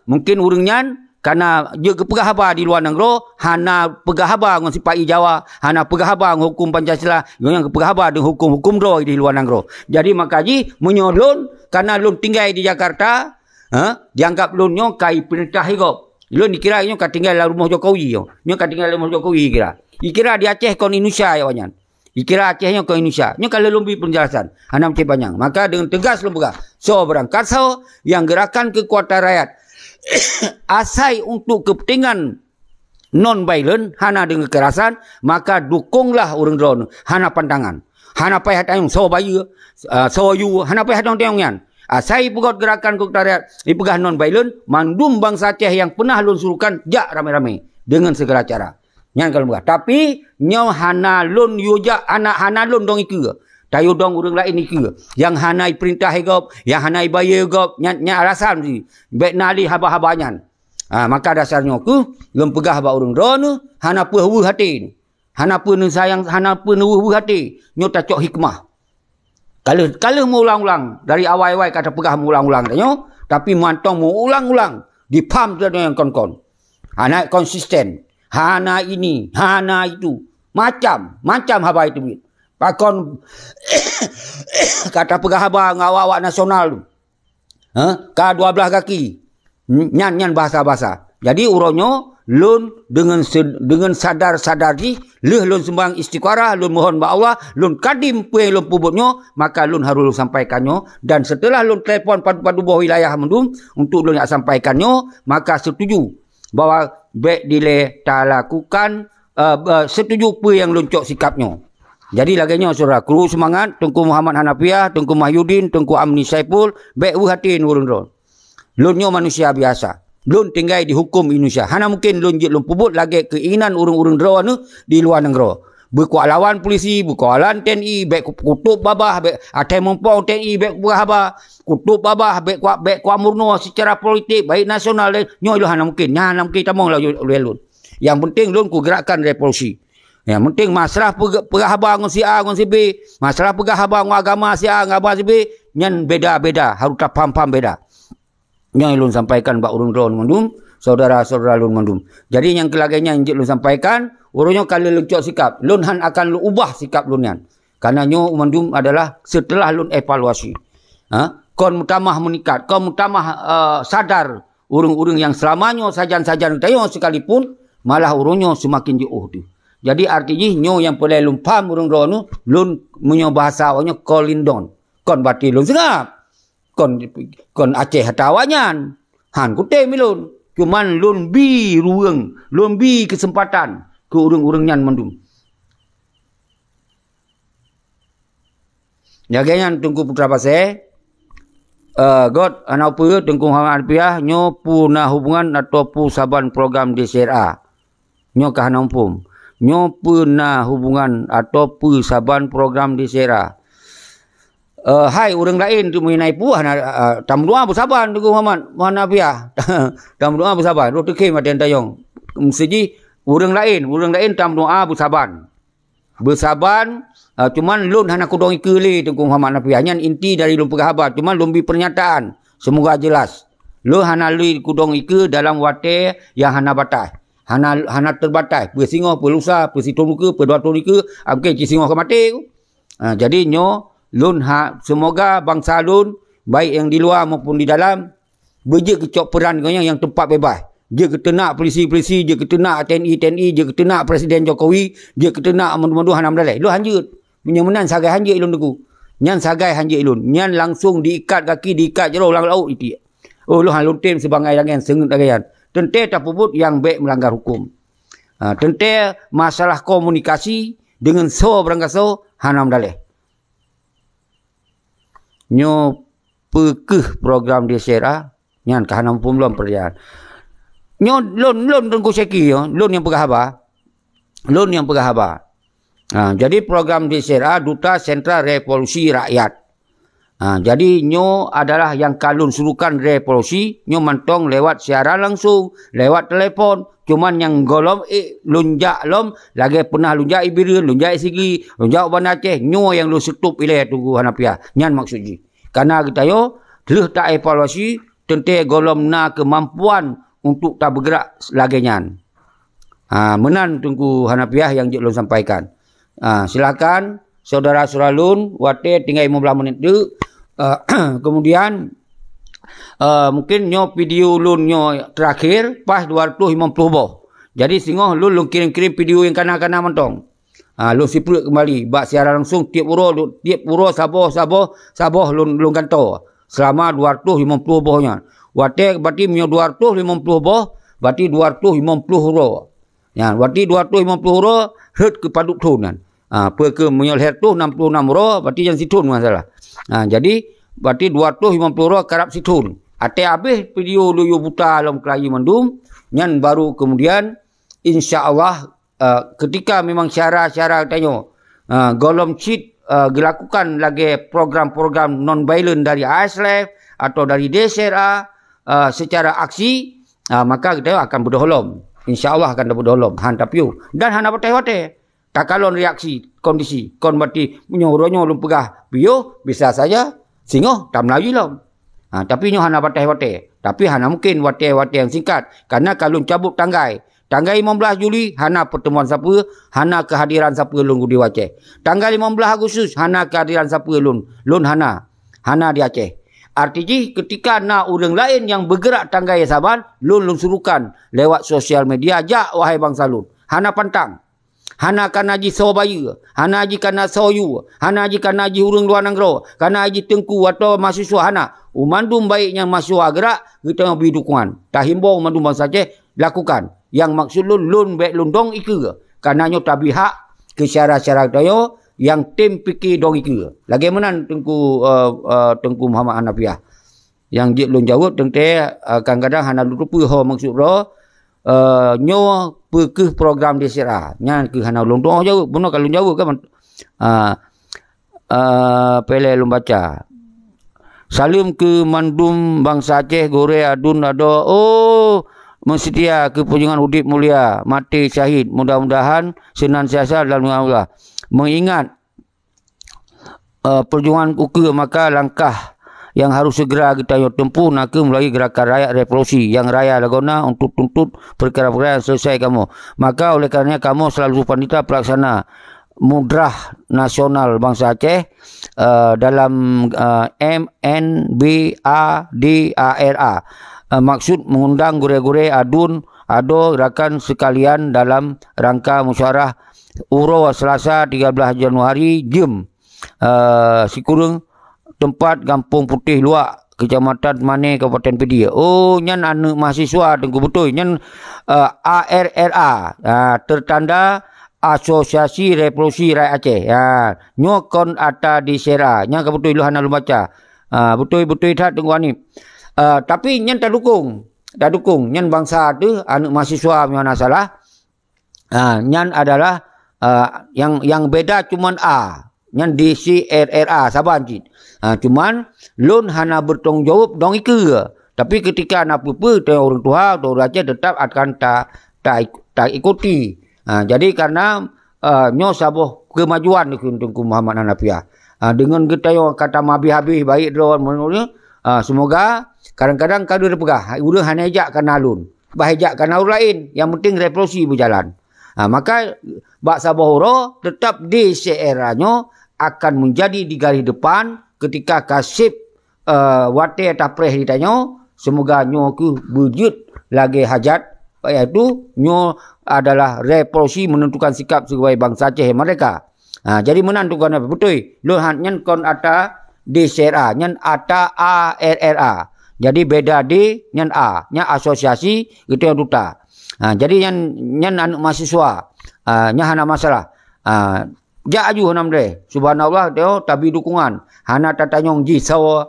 Mungkin urangnya karena dia pegah haba di luar negara, hana pegah haba dengan sipai Jawa, hana pegah haba dengan hukum Pancasila, yang pegah haba dengan hukum do di luar negara. Jadi makaji menyolun karena lun tinggal di Jakarta, dianggap lunnya kai perintah higop. Lun dikira nyo ka tinggal dalam rumah Jokowi yo. Nyo ka tinggal dalam rumah Jokowi kira. Dikira di Aceh kon Indonesia ya wanyan. Dikira Acehnya kon Indonesia. Nyo kalau lumbi penjelasan, hana macam banyak. Maka dengan tegas lun pegah. So berangkat so yang gerakan kekuatan rakyat asai untuk kepentingan non-violent, hana dengan kekerasan, maka dukunglah orang drone, hana pandangan. Hana payah tayong, so bayu, so you, hana payah tayong-tayongnya. Asai pegot gerakan kekuatan rakyat, dipegah non-violent, mandum bangsa Aceh yang pernah lun suruhkan, jak rame-rame, dengan segala cara. Yang kalau pegah. Tapi, nyaw hana lun yujak, hana lun dong iku. Tayo dong orang lain iku. Yang hanai perintah higop, yang hanai bayar higop, nya alasan si. Baik nali haba-habanya. Maka dasarnya ku, yang pegah haba orang drone, hana puh hati. Hana puh sayang, hana puh hati. Nyo tak cok hikmah. Kalau mau ulang-ulang, dari awal-awal kata pegah mau ulang-ulang. Tapi mantong mau ulang-ulang. Dipam tu yang kon-kon. Hana konsisten. Hana ini, hana itu. Macam haba itu. Pakon kata pegah haba ngawak nasional tu. Ka 12 kaki. Nyan bahasa-bahasa. Jadi uronyo lun dengan sadar-sadar di leh lun sembang istiqarah, lun mohon ba Allah, lun kadim puing lun pubutnyo, maka lun harus sampaikannya, dan setelah lun telefon padu-padu bawah wilayah mendum untuk lun nak sampaikannya, maka setuju bahawa baik dile tak lakukan setuju apa yang lun cok sikapnya. Jadi laginya saudara, kru semangat Tengku Muhammad Hanafiah, Tengku Mahyudin, Tengku Amni Saipul, baik hatin urun-urun. Lunyo manusia biasa. Lun tinggal di hukum Indonesia. Hana mungkin lun lun pubut lagi keinginan urung-urung dera ni di luar negara. Berkuat lawan polisi, berkuat lawan TNI, baik kutub babah, baik atai mumpung TNI, baik berhaba, kutub babah, baik kuat murno secara politik, baik nasional, nyo ilu hana mungkin. Hana mungkin tamang lah lun. Yang penting lun ku gerakkan revolusi. Yang penting masalah perhaba ngon si A ngon si B, masalah perhaba ngon agama si A ngaba si B, nyan beda-beda, harus tak paham-paham beda. Yang lun sampaikan bak urun drone mandum, saudara-saudara lun mandum. Jadi yang kelagainya yang lun sampaikan, urunnya kalau lun cok sikap, lun han akan lun ubah sikap lun yan. Karena nyo mandum adalah setelah lun evaluasi. Kon mutamah meningkat, kon mutamah sadar urung-urung yang selamanya sajan-sajan tayo sekalipun, malah urunnya semakin jauh tu. Jadi artinya nyo yang boleh lun paham urung drone lun menyo bahasa awaknya kolindon. Kon bati lun segap. Kon Aceh hatawanyan. Han kute milun. Cuman lun bi ruang. Lun bi kesempatan. Ke urung-urung nyan mendum. Jagayan Tengku Putra Pasir. God anak pura Tengku Muhammad Hanafiah. Nyo puna hubungan atau pu saban program DCRA. Nyo kahana umpum. Nyo puna hubungan atau pu saban program DCRA. Hai orang lain tu mengenai puah tam doa bersabar Tengku Muhammad Hanafiah. Tam doa bersabar. Dr. Kim ada tayong. Mesti orang lain tam doa bersabar. Bersabar cuman lun hana kudong ikeli Tengku Muhammad Hanafiah. Nyan inti dari lun perhabar cuman lun bi pernyataan. Semoga jelas. Lun hana lui kudong ike dalam wate yang hana batas. Hana terbatas. Bersingoh, pelusa, persitong muka, perdua ke, okay, cisingoh ke mati. Jadi nyo lun semoga bangsa lun baik yang di luar maupun di dalam berje kecok peran yang tempat bebas. Dia ketenak polisi-polisi, dia ketenak TNI, dia ketenak Presiden Jokowi, dia ketenak amandu-amandu hanam dalai. Lu hanjut. Menyemenan sagai hanjut ilun deku. Nyan sagai hanjut ilun. Nyan langsung diikat kaki, diikat jero ulang laut itu. Oh lu halun tim sebangai langan sengut lagayan. Tente tak puput yang baik melanggar hukum. Tente masalah komunikasi dengan so berangkaso hanam dalai. Nyo pekeh program DCRA nyan kahanam pun belum perjalanan. Nyo lon Tengku Syeki yo, lon yang perhaba. Jadi program DCRA Duta Sentral Revolusi Rakyat. Jadi nyo adalah yang kalun surukan revolusi, nyo mantong lewat siaran langsung, lewat telefon. Cuman yang golom lunjak lom lagi pernah lunjak Ibirin, lunjak Sigi, lunjak Bandar Aceh, nyo yang lu setup ilai Tengku Hanafiah. Nyan maksudnya. Karena kita yo telah tak evaluasi tentang golom na kemampuan untuk tak bergerak lagi nyan. Menan Tengku Hanafiah yang jik lun sampaikan. Silakan saudara-saudara lun wate tinggal 15 menit tu. Kemudian mungkin nyo video lun nyo terakhir pas 250 boh. Jadi singoh lun kirim-kirim video yang kanan-kanan mentong. Lun siput kembali bak siaran langsung tiap puro Sabah lun kantor selama 250 bohnya. Wate berarti menyo 250 boh berarti 250 euro. Ya, berarti 250 euro hut ke paduk tun kan. Per ke menyo her tu 66 euro berarti yang situn masalah. Jadi berarti 250 euro karap situn. Ate habis video luyu buta alam kelayi mendum nyan baru kemudian insya-Allah ketika memang syara-syara tanyo golom cheat dilakukan lagi program-program non violent dari ASLF atau dari DCRA secara aksi maka kita akan berdoholom. InsyaAllah akan berdoholom. Han tapiu dan hana patah-patah. Tak kalon reaksi kondisi kon berarti menyuruhnya lum pegah bio bisa saja singoh tak Melayu lom. Tapi nyo hana patah-patah. Tapi hana mungkin wate-wate yang singkat karena kalau cabut tanggai 15 Juli, hana pertemuan siapa, hana kehadiran siapa lun di Aceh. Tanggal 15 Agustus, hana kehadiran siapa lun hana di Aceh. Artinya ketika nak orang lain yang bergerak tanggai saban, lun surukan lewat sosial media, jak wahai bangsa lun. Hana pantang. Hana kana ji so bayu, hana ji kana so yu, hana ji kana ji urang luar negara, kana ji tengku atau mahasiswa hana. Umandum baiknya mahasiswa gerak, kita beri dukungan. Tak himbau umandum bangsa Aceh, lakukan. Yang maksud lun baik lun dong iku. Kananya tabi hak ke syarat-syarat tayo yang tim fikir dong iku. Lagi mana Tengku Muhammad Hanafiah. Yang dia lun jawab tentang kadang-kadang hana lupa ho maksud ro nyo ke program desera. Nya ke hana lun dong jawab. Benar kalau jawab kan pele lun baca. Salim ke mandum bangsa Aceh gore adun ado. Oh, mensetia ke perjuangan udip mulia, mati syahid. Mudah-mudahan senantiasa dalam Allah mengingat perjuangan ukur, maka langkah yang harus segera kita tempuh nak melalui gerakan rakyat revolusi yang raya lagona untuk tuntut perkara-perkara yang selesai kamu. Maka oleh karenanya kamu selalu panita pelaksana mudrah nasional bangsa Aceh dalam MNBADARA. Maksud mengundang gure-gure ado gerakan sekalian dalam rangka musyawarah Uro Selasa 13 Januari Jem Sikurung tempat Kampung Putih Luak Kecamatan Mane Kabupaten Pedia. Oh nyan anak mahasiswa tengku betul nyan ARRA tertanda Asosiasi Revolusi Rakyat Aceh. Nyokon ata di Sera. Nyan kebetul lu hana lu baca. Betul-betul tak tengku ni. Tapi nyan tak dukung. Nyan bangsa tu anak mahasiswa punya salah. Nyan adalah yang beda cuman A. Nyan DCRRA Saban cik. Cuman lun hana bertanggung jawab dong iku. Tapi ketika nak apa orang tua atau raja tetap akan tak ikuti. Jadi karena nyo sabuh kemajuan Tengku Muhammad Hanafiah. Dengan kita yang kata habis baik drawan menurut semoga kadang-kadang kadu dipegah. Udah hanya ejak kana lun. Bahajak kana orang lain. Yang penting revolusi berjalan. Maka bak Sabahoro tetap di seeranya akan menjadi di garis depan ketika kasip wate tapreh ditanya semoga nyo ku wujud lagi hajat iaitu nyo adalah revolusi menentukan sikap sebagai bangsa Aceh mereka. Jadi menentukan apa betul lo nyen kon ata DCRA nyen ata ARRA. Jadi beda D nyen A nya asosiasi itu yang duta. Jadi nyen anak mahasiswa nya hana masalah. Ja aju hanam de. Subhanallah teo tabi dukungan. Hana tatanyong ji so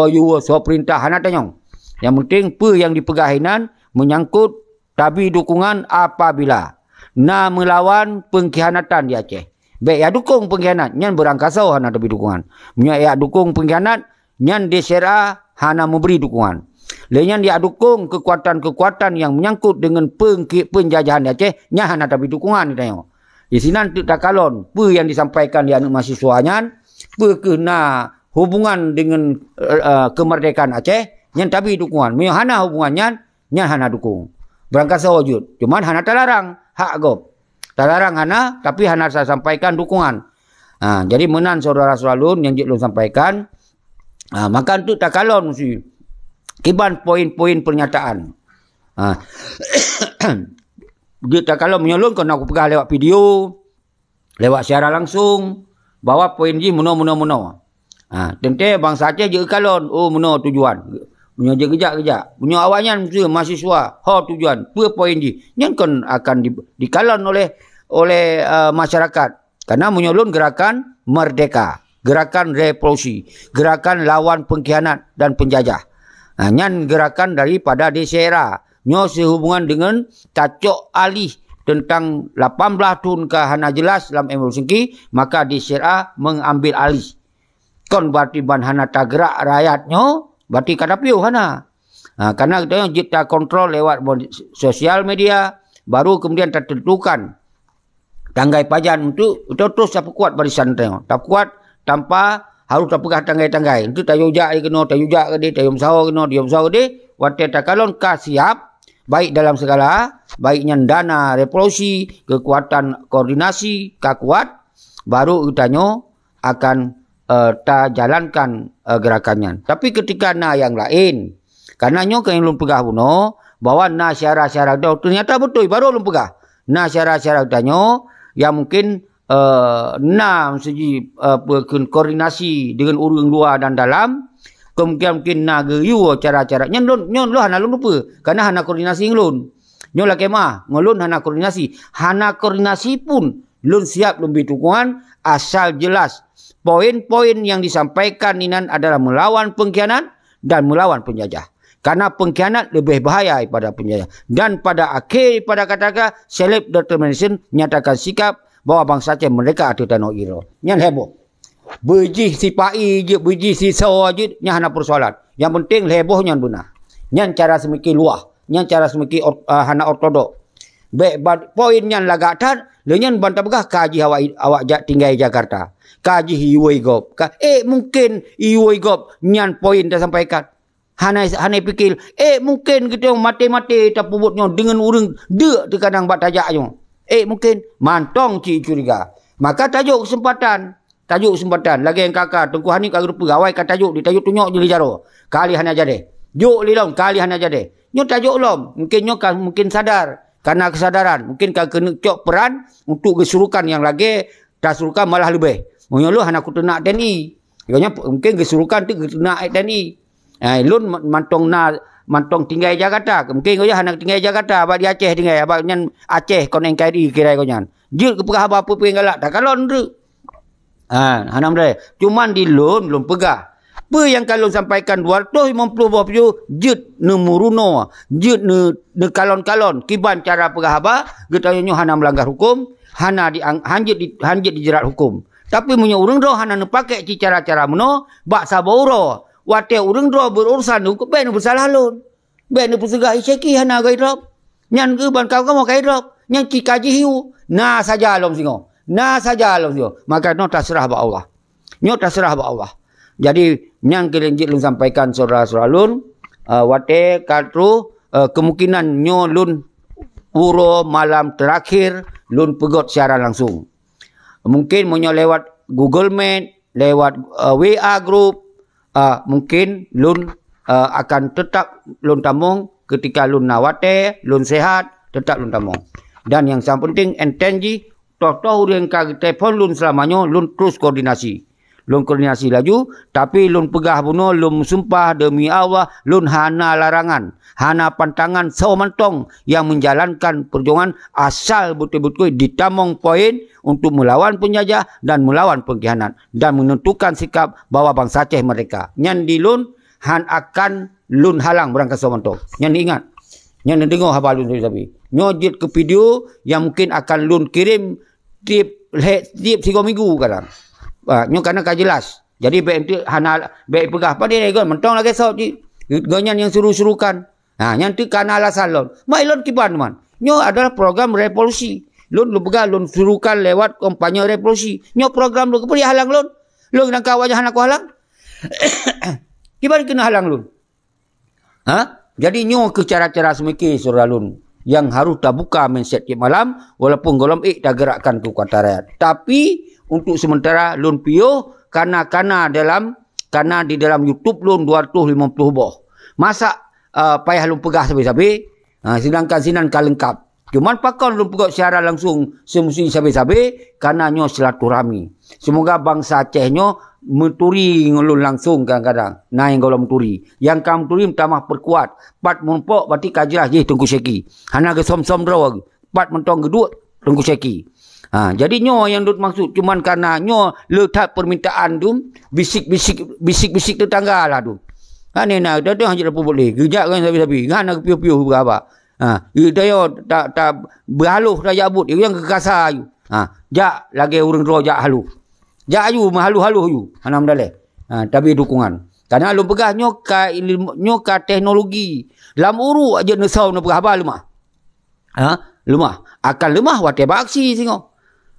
yu so perintah hana tanyong. Yang penting pe yang dipegahinan menyangkut tabi dukungan apabila na melawan pengkhianatan di Aceh. Baik ya dukung pengkhianat nyan berangkasau hana tabi dukungan. Nya ya dukung pengkhianat nyan desera hana memberi dukungan. Lainnya dia dukung kekuatan-kekuatan yang menyangkut dengan penjajahan di Aceh nya hana tabi dukungan ditanya. Di sini tak kalon apa yang disampaikan di anak mahasiswanya apa kena hubungan dengan kemerdekaan Aceh yang tapi dukungan. Mio hana hubungannya nya hana dukung. Berangkasa wujud. Cuman hana terlarang hak gop. Terlarang hana tapi hana saya sampaikan dukungan. Jadi menan saudara-saudara lun yang jik lun sampaikan. Maka itu tak kalon mesti kiban poin-poin pernyataan. Dia tak kalau menyalun kena aku pegah lewat video, lewat siaran langsung, bawa poin je muno. Tentang bangsa Aceh je kalon, oh muno tujuan. Punya je kejap. Punya awalnya mahasiswa, tujuan, apa poin je. Yang kan akan dikalon oleh masyarakat. Karena menyalun gerakan merdeka, gerakan revolusi, gerakan lawan pengkhianat dan penjajah. Nyan gerakan daripada DCRA. Nyo sehubungan dengan tacok alih tentang 18 tahun ke hana jelas dalam emergency, maka DCRA mengambil alih. Kon berarti ban hana tagrak rakyatnya, berarti kadapiu hana. Karena kita kontrol lewat sosial media, baru kemudian tertentukan tanggai pajan untuk terus tak kuat barisan tengok. Tak kuat tanpa harus tak pegah tanggai-tanggai. Itu tayujak kena, tayujak ke dia, tayum sahur kena, diam sahur dia. Waktu takalon ka siap, baik dalam segala, baiknya dana revolusi, kekuatan koordinasi, ka kuat, baru utanyo akan ta jalankan gerakannya. Tapi ketika na yang lain, karena nyo kan lun pegah buno, bahwa na syarat-syarat dah ternyata betul baru lun pegah. Na syarat-syarat danyo yang mungkin na segi koordinasi dengan orang luar dan dalam, mungkin na geyu cara-cara nyon hana lun lupa karena hana koordinasi nglun. Nyo lah kemah ngulun hana koordinasi pun lun siap lun bitukuan asal jelas poin-poin yang disampaikan inan adalah melawan pengkhianat dan melawan penjajah. Karena pengkhianat lebih bahaya daripada penjajah. Dan pada akhir pada kata-kata self-determination nyatakan sikap bahawa bangsa Aceh mereka ada tanah iro. Nyan heboh. Berjih si pai je, berjih si sawa je, nyan hana persoalan. Yang penting heboh nyan benar. Nyan cara semakin luah. Nyan cara semakin hana ortodok. Baik, poin nyan lagatan, lenyan bantah begah kaji awak tinggal di Jakarta. Kaji iwoi gop. Mungkin iwoi gop nyan poin dah sampaikan. Hana fikir, mungkin kita mati-mati tak pubutnya dengan orang dek terkadang bat tajaknya. Mungkin mantong curiga. Maka tajuk kesempatan. Lagi yang kakak Tengku Hani kagak pegawai kat tajuk ditajuk tunjuk je lijaro. Kali hana jadi. Juk lilong kali hana jadi. Nyo tajuk lom. Mungkin sadar karena kesadaran. Mungkin kena cok peran untuk kesurukan yang lagi tak surukan malah lebih. Munyo lu hana ku tenak TNI. Mungkin kesurukan tu tenak TNI. Lun mantong tinggal di Jakarta. Mungkin kau hana tinggal di Jakarta. Abang di Aceh tinggal. Abang nyan Aceh kau NKRI kira kau nyan. Jil ke pegah apa-apa pun galak. Tak kalon tu. Hana mendai. Cuman di lun pegah. Apa yang kalau sampaikan 250 buah piu. Jut ne muruno. Jut ne kalon-kalon. Kiban cara pegah apa. Getanya hana melanggar hukum. Hana hanjit dijerat hukum. Tapi punya orang dah hana ne pakai cara-cara meno. Bak saboro. Wate urang dro berurusan hukum ben bersalah lun. Ben bersegah isyaki hana gairap. Nyan ke ban kau mau gairap. Nyan kaji hiu. Na saja lom singo. Maka no terserah ba Allah. Nyo terserah ba Allah. Jadi nyan kelenjit lun sampaikan saudara-saudara lun wate katru kemungkinan nyo lun uro malam terakhir lun pegot secara langsung. Mungkin monyo lewat Google Meet, lewat WA group. Mungkin lun akan tetap lun tamung ketika lun nawate, lun sehat, tetap lun tamung. Dan yang sangat penting, entenji, toh yang telefon lun selamanya, lun terus koordinasi. Lun koordinasi laju, tapi lun pegah bunuh, lun sumpah demi Allah, lun hana larangan, hana pantangan sawamantong yang menjalankan perjuangan asal betul-betul ditamong poin untuk melawan penjajah dan melawan pengkhianat dan menentukan sikap bahwa bangsa Aceh mereka. Nyan di lun han akan lun halang berangkat sawamantong. Nyan ingat, nyan dengar haba lun tapi. Nyojit ke video yang mungkin akan lun kirim tiap 3 minggu kadang. Nyo karena ka jelas. Jadi baik hana baik pegah apa dia gon mentong lagi saut ji. Gonyan yang suruh-surukan. Yang tu karena alasan lon. Mai lon kiban man. Nyo adalah program revolusi. Lun pegah lun suruhkan lewat kampanye revolusi. Nyo program lu kepada halang lon. Lun nang kawajah anak halang. Kiban kena halang lun. Jadi nyo ke cara-cara semiki surah lun yang harus terbuka mindset malam walaupun golom dah gerakkan kekuatan rakyat. Tapi untuk sementara lun pio karena di dalam YouTube lun 250 boh. Masa payah lun pegah sabi-sabi, sedangkan sinan kalengkap. Cuman pakon lun pegah secara langsung semesti sabi-sabi karena nyo silaturahmi. Semoga bangsa Aceh nyo menturi ngulun langsung kadang-kadang. Nah yang golong menturi. Yang kam menturi tambah perkuat. Pat mumpok berarti kajilah je Tengku Syeki. Hana ke som-som draw. Pat mentong kedua Tengku Syeki. Jadi nyo yang duk maksud cuman karena nyo letak permintaan tu bisik-bisik tetangga lah tu. Ni nak dah hanya boleh. Gejak kan sabi-sabi. Ngana piu-piu berapa. Dia tak berhaluh dah jabut. Dia yang kekasar you. Jak lagi urang draw jak halu. Jak ayu mahalu-halu you. Hanam daleh. Tapi dukungan. Karena lu pegah nyo ka teknologi. Lam uru aja nesau nak pegah apa lemah. Lemah. Akan lemah wate baksi singo.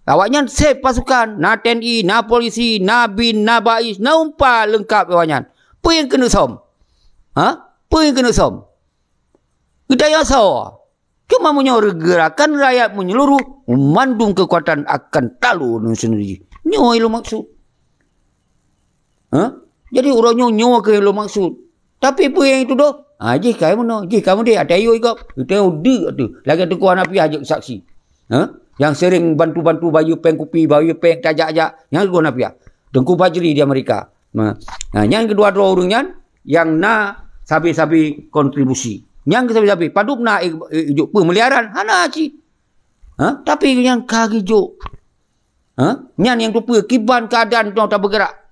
Awaknya save pasukan, na TNI, na polisi, na BIN, na BAIS, na umpah lengkap awaknya. Apa yang kena som? Apa yang kena som? Kita yang sawa. Cuma gerakan rakyat menyeluruh, memandung kekuatan akan talu nun sendiri. Ini ilu maksud. Jadi orangnya nyawa ke lo maksud. Tapi apa yang itu doh? Ji kamu no, ji kamu dia ada ayo ikut. Itu udah tu. Lagi tu kuan api ajak saksi. Yang sering bantu-bantu bayu peng kopi, bayu peng tajak-ajak. Yang kuan api. Tengku Fajri di Amerika. Yang kedua-dua orangnya yang na sabi-sabi kontribusi. Yang sabi-sabi paduk na ijuk pemeliharaan hana ci. Tapi yang kagijuk. Yang tu kiban keadaan tu tak bergerak.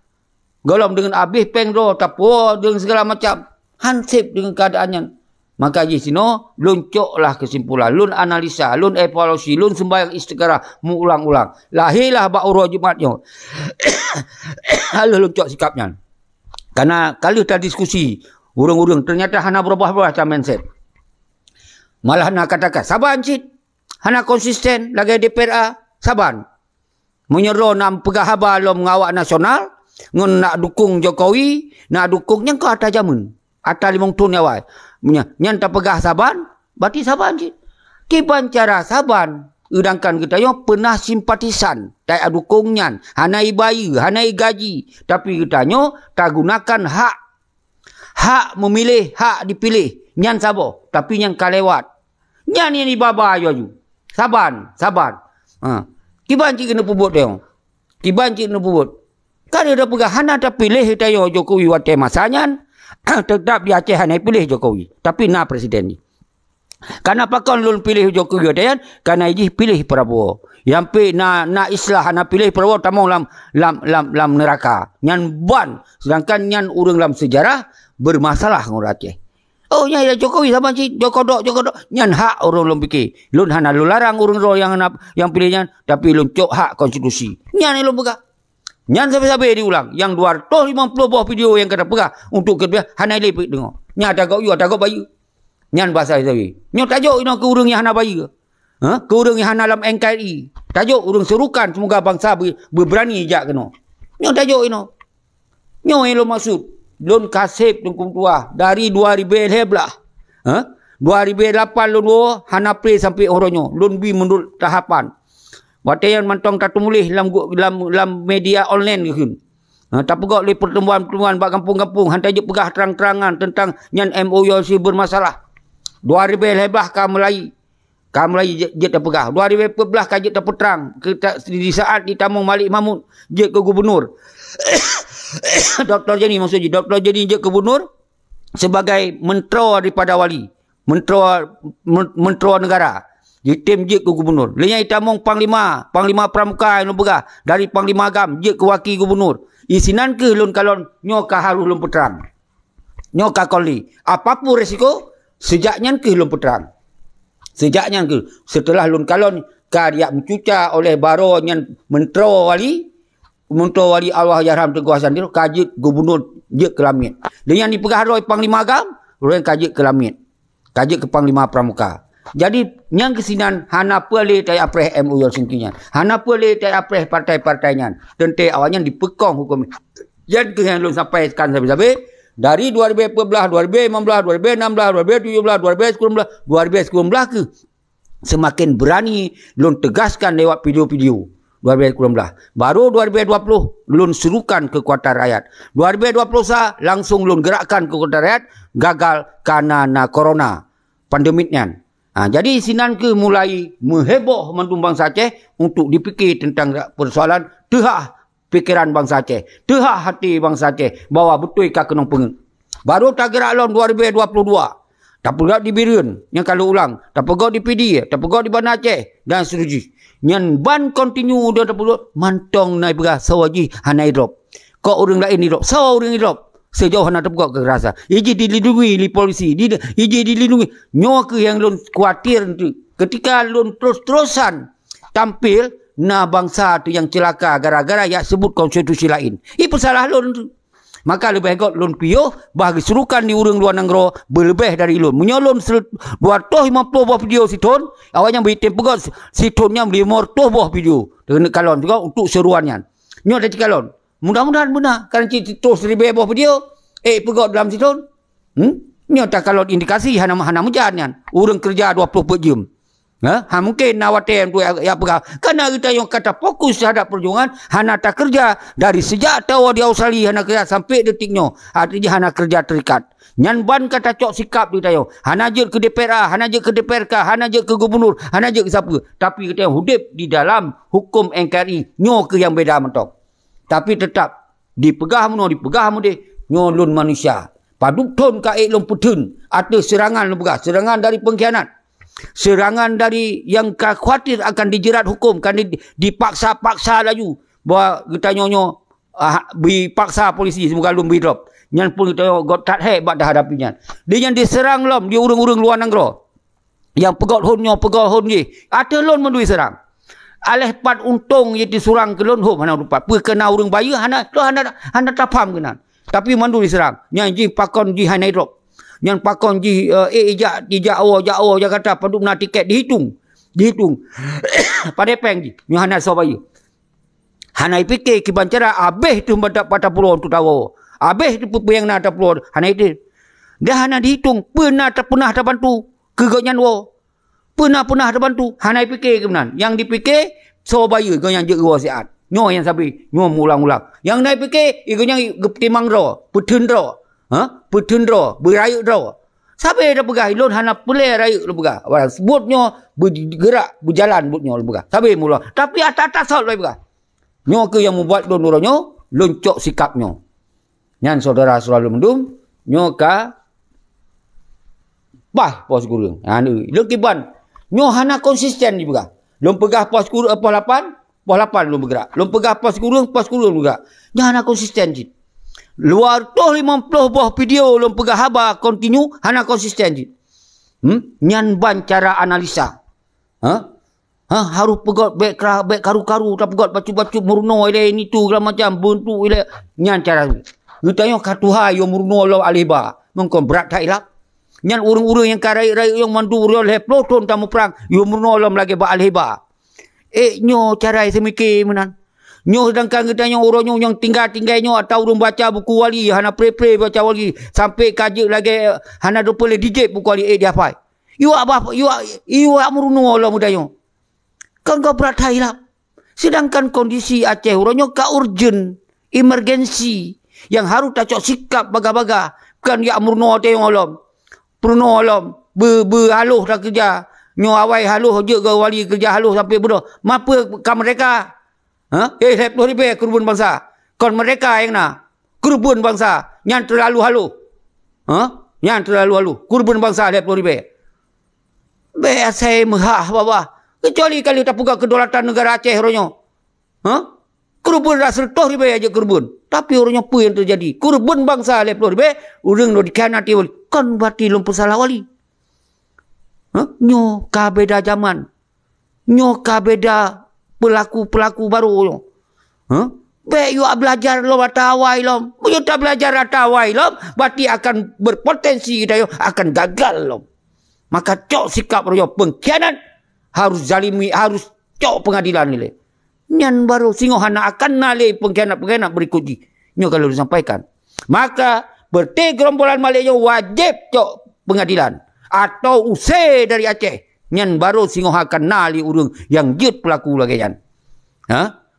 Golong dengan habis peng do tapo dengan segala macam hansip dengan keadaannya. Maka di sini luncuklah kesimpulan, lun analisa, lun evaluasi, lun sembahyang istigharah mengulang-ulang. Lahirlah ba'urah Jumatnya. Lalu luncuk sikapnya. Karena kalau kita diskusi urung-urung ternyata hana berubah-ubah macam mindset. Malah nak katakan saban cik, hana konsisten lagi DPRA saban. Menyerah nak pegah habar lo mengawak nasional. Ngun nak dukung Jokowi, nak dukungnya kau atas jamun. Atas 5 tahun awal. Nyan tak pegah saban, berarti saban je. Kiban cara saban, sedangkan kita yang pernah simpatisan. Tak dukungnya, hanai bayi, hanai gaji. Tapi kita tak gunakan hak. Hak memilih, hak dipilih. Nyan sabo, tapi nyan kalewat. Nyan yang dibaba aja. Saban. Kiban cik kena pubut dia. Kiban cik kena pubut. Kalau dia pegah hana tak pilih tayo Jokowi waktu masanya tetap di Aceh hana pilih Jokowi tapi na presiden ni. Kenapa kau lun pilih Jokowi waktu karena ini pilih Prabowo. Yang pe na islah hana pilih Prabowo tamong lam neraka. Nyan ban sedangkan nyan urang lam sejarah bermasalah ngor Aceh. Oh nya Jokowi sama si Jokodok nyan hak orang lun fikir. Lun hana lu larang urang ro yang pilihnya tapi lun cok hak konstitusi. Nyan lun pegah. Nyan sampai-sampai diulang. Yang 250 buah video yang kata pegah. Untuk kedua, hanai lepik dengar. Nyan takut you, takut bayu. Nyan bahasa Isawi. Nyan tajuk ino ke urang yang hana bayu. Ke urang yang hana dalam NKRI. Tajuk urang serukan semoga bangsa berberani jak kena. Nyan tajuk ino. Nyan yang lo maksud. Lun kasip tengkum tua. Dari 2011. 2008 lun hana play sampai orangnya. Lun bi menurut tahapan. Waktu yang mantong tak tumulih dalam media online gitu. Tak pegak oleh pertemuan-pertemuan bak kampung-kampung. Hantar je pegah terang-terangan tentang nyan MOU bermasalah. 2011 ka Melayu. Ka Melayu je tak pegah. 2014 ka je tak peterang. Di saat ditamung Malik Mahmud je ke gubernur. Dr. Jenny maksudnya. Dr. Jenny je ke gubernur sebagai mentera daripada wali. Mentera negara. Di tim je ke gubernur. Lenyai tamong Panglima Pramuka yang pegah. Dari Panglima Agam je ke wakil gubernur. Isinan ke lun kalon nyoka harus lun peterang. Nyoka koli. Apapun resiko sejaknya ke lun peterang. Sejaknya ke setelah lun kalon karya mencuca oleh baro yang mentera wali Allah Yarham Teguh Hasan Diro kajit gubernur je ke Lamit. Dengan dipegah oleh Panglima Agam orang kajit ke Lamit. Kajit ke Panglima Pramuka. Jadi yang kesinan hana boleh tak apreh MOU singkinya. Hana boleh tak apreh partai-partainya. Tentu awalnya dipekong hukum. Yang yang lu sampaikan sampai dari 2014, 2015, 2016, 2017, 2019 ke semakin berani lun tegaskan lewat video-video 2019. Baru 2020 lun serukan kekuatan rakyat. 2020 langsung lun gerakkan kekuatan rakyat gagal karena corona pandemiknya. Jadi sinan ke mulai mengheboh mantum bangsa Aceh untuk dipikir tentang persoalan tehah pikiran bangsa Aceh. Tehah hati bangsa Aceh bahawa betul kah kena pengen. Baru tak gerak lon 2022. Tak pergi di Birun yang kalau ulang. Tak pergi di PD. Tak pergi di Bandar Aceh. Dan seterusnya. Yang ban continue dia tak pergi. Mantong naik pergi. Sawaji hanai drop. Kau orang lain ni drop. Sawa orang ni drop. Sejauh nak terbuka kekerasan. Iji dilindungi oleh polisi. Iji dilindungi. Nyawa ke yang lun khawatir tu. Ketika lun terus-terusan tampil. Na bangsa tu yang celaka gara-gara yang sebut konstitusi lain. Ini pesalah lun tu. Maka lebih baik lun piyo. Bagi serukan di urang luar negara. Berlebih dari lun. Menyolon 250 buah video siton. Awalnya berhitung pegot. Sitonnya 500 buah video. Dengan kalon juga untuk seruannya. Nyo ada kalon. Mudah-mudahan benar. Kerana terus lebih buah video. Pegot dalam situ. Ini tak kalau indikasi hana mujahannya. Orang kerja 24 jam. Mungkin nawatem tu ya pegah. Karena kita yang kata fokus terhadap perjuangan, hana tak kerja dari sejak tahu dia usali hana kerja sampai detiknya. Artinya hana kerja terikat. Nyan ban kata cok sikap kita yo. Hana je ke DPR, hana je ke DPRK, hana je ke gubernur, hana je ke siapa. Tapi kita yang hidup di dalam hukum NKRI, nyo ke yang beda mentok. Tapi tetap dipegah deh. Nyo lun manusia. Paduk ton ka lon putun. Ada serangan lon pegah, serangan dari pengkhianat. Serangan dari yang khawatir akan dijerat hukum, kan dipaksa-paksa laju bahawa kita nyonyo dipaksa polisi semoga lum drop nyan pun kita got tak hebat dah hadapinya dia yang diserang lom dia urung-urung luar negara yang pegot honnya pegot hon ye ada lon mendui serang aleh pat untung ye disurang ke lon hom hana rupat pu kena urung bayu hana tapam kena tapi mendui serang nyan ji pakon ji hanai drop yang pakon ji ijak awak Jakarta paduk nak tiket dihitung pada peng ji hana sobayu hana fikir kibancara abeh tu pada pulau tu tahu abeh tu yang nak pulau hana itu dia hana dihitung pernah terbantu kegonyan wo pernah terbantu hana fikir kebenan yang dipikir sobayu yang je wo siat nyo yang sabi nyo mulang-ulang yang naik fikir igonya timang ro putun ro petendra berayu draw sampai dah pegah ilon hana pulai rayu lu pegah sebutnya bergerak berjalan butnya lu pegah sampai mula tapi atas sot lu pegah nyo ke yang membuat don uronyo loncok sikapnya nyan saudara selalu mendum nyo ka pos gurung anu lu kiban nyo hana konsisten di pegah lu pegah pos gurung pos 8 lu bergerak lu pegah pos gurung juga nyo hana konsisten ji luar tu 50 buah video lom pegah haba continue hana konsisten je. Nyan ban cara analisa. Harus pegot bek karu-karu tak pegot bacu-bacu murno ile ni tu macam buntu ile nyan cara. Gutanya katuha yo murno lo aliba. Mengkon berat tak ilap. Nyan urung-urung yang karai-rai yang mandu urang le ploton tamu perang yo murno lo lagi ba aliba. Nyo cara semikir menan. Nyo sedangkan kita yang orang yang tinggal-tinggalnya atau orang baca buku wali hana pre-pre baca wali sampai kaji lagi hana boleh DJ buku wali dia apa you amruno Allah mudayo kan kau berat hilap sedangkan kondisi Aceh orangnya ka urgent emergency yang harus tak cok sikap baga-baga kan ya amruno te yang Allah pruno Allah haluh dah kerja nyo awai haluh je ke wali kerja haluh sampai bodoh mapa ka mereka Leploh ribe kurban bangsa. Kon mereka yang nak kurban bangsa yang terlalu halu. Yang terlalu halu. Kurban bangsa leploh ribe. Saya mehah bawah. Kecuali kalau tak punya kedaulatan negara Aceh orangnya. Kurban rasa toh ribe aja kurban. Tapi orangnya apa yang terjadi? Kurban bangsa leploh ribe. Orang nak dikhianati wali. Kan berarti lumpur salah wali. Nyo ka beda zaman. Nyo ka beda pelaku baru. Baik you belajar lo atawai lo. You tak belajar atawai lo, berarti akan berpotensi kita yo akan gagal lo. Maka cok sikap yo pengkhianat harus zalimi, harus cok pengadilan ni. Nyan baru singohana akan nale pengkhianat berikut nyo kalau disampaikan. Maka berti gerombolan Malaysia wajib cok pengadilan atau usai dari Aceh. Nyan baru singoh akan nali urung yang jut pelaku lagi yan.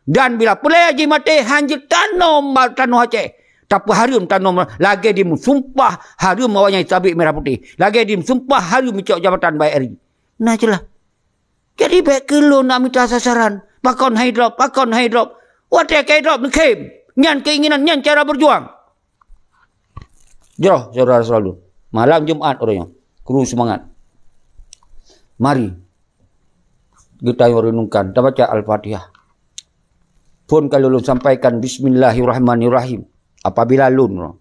Dan bila pulai haji mati hanjit tanom Aceh. Tapi harum tanom lagi dia sumpah harum awaknya sabit merah putih. Lagi dia sumpah harum cok jabatan baik RI. Nah jelah. Jadi baik kelon nak minta sasaran. Pakon hydrop. Wadah hydrop nekem. Nyan keinginan, nyan cara berjuang. Jauh saudara selalu. Malam Jumat orangnya. Kru semangat. Mari kita renungkan, kita baca Al-Fatihah. Pun kalau lu sampaikan Bismillahirrahmanirrahim. Apabila lun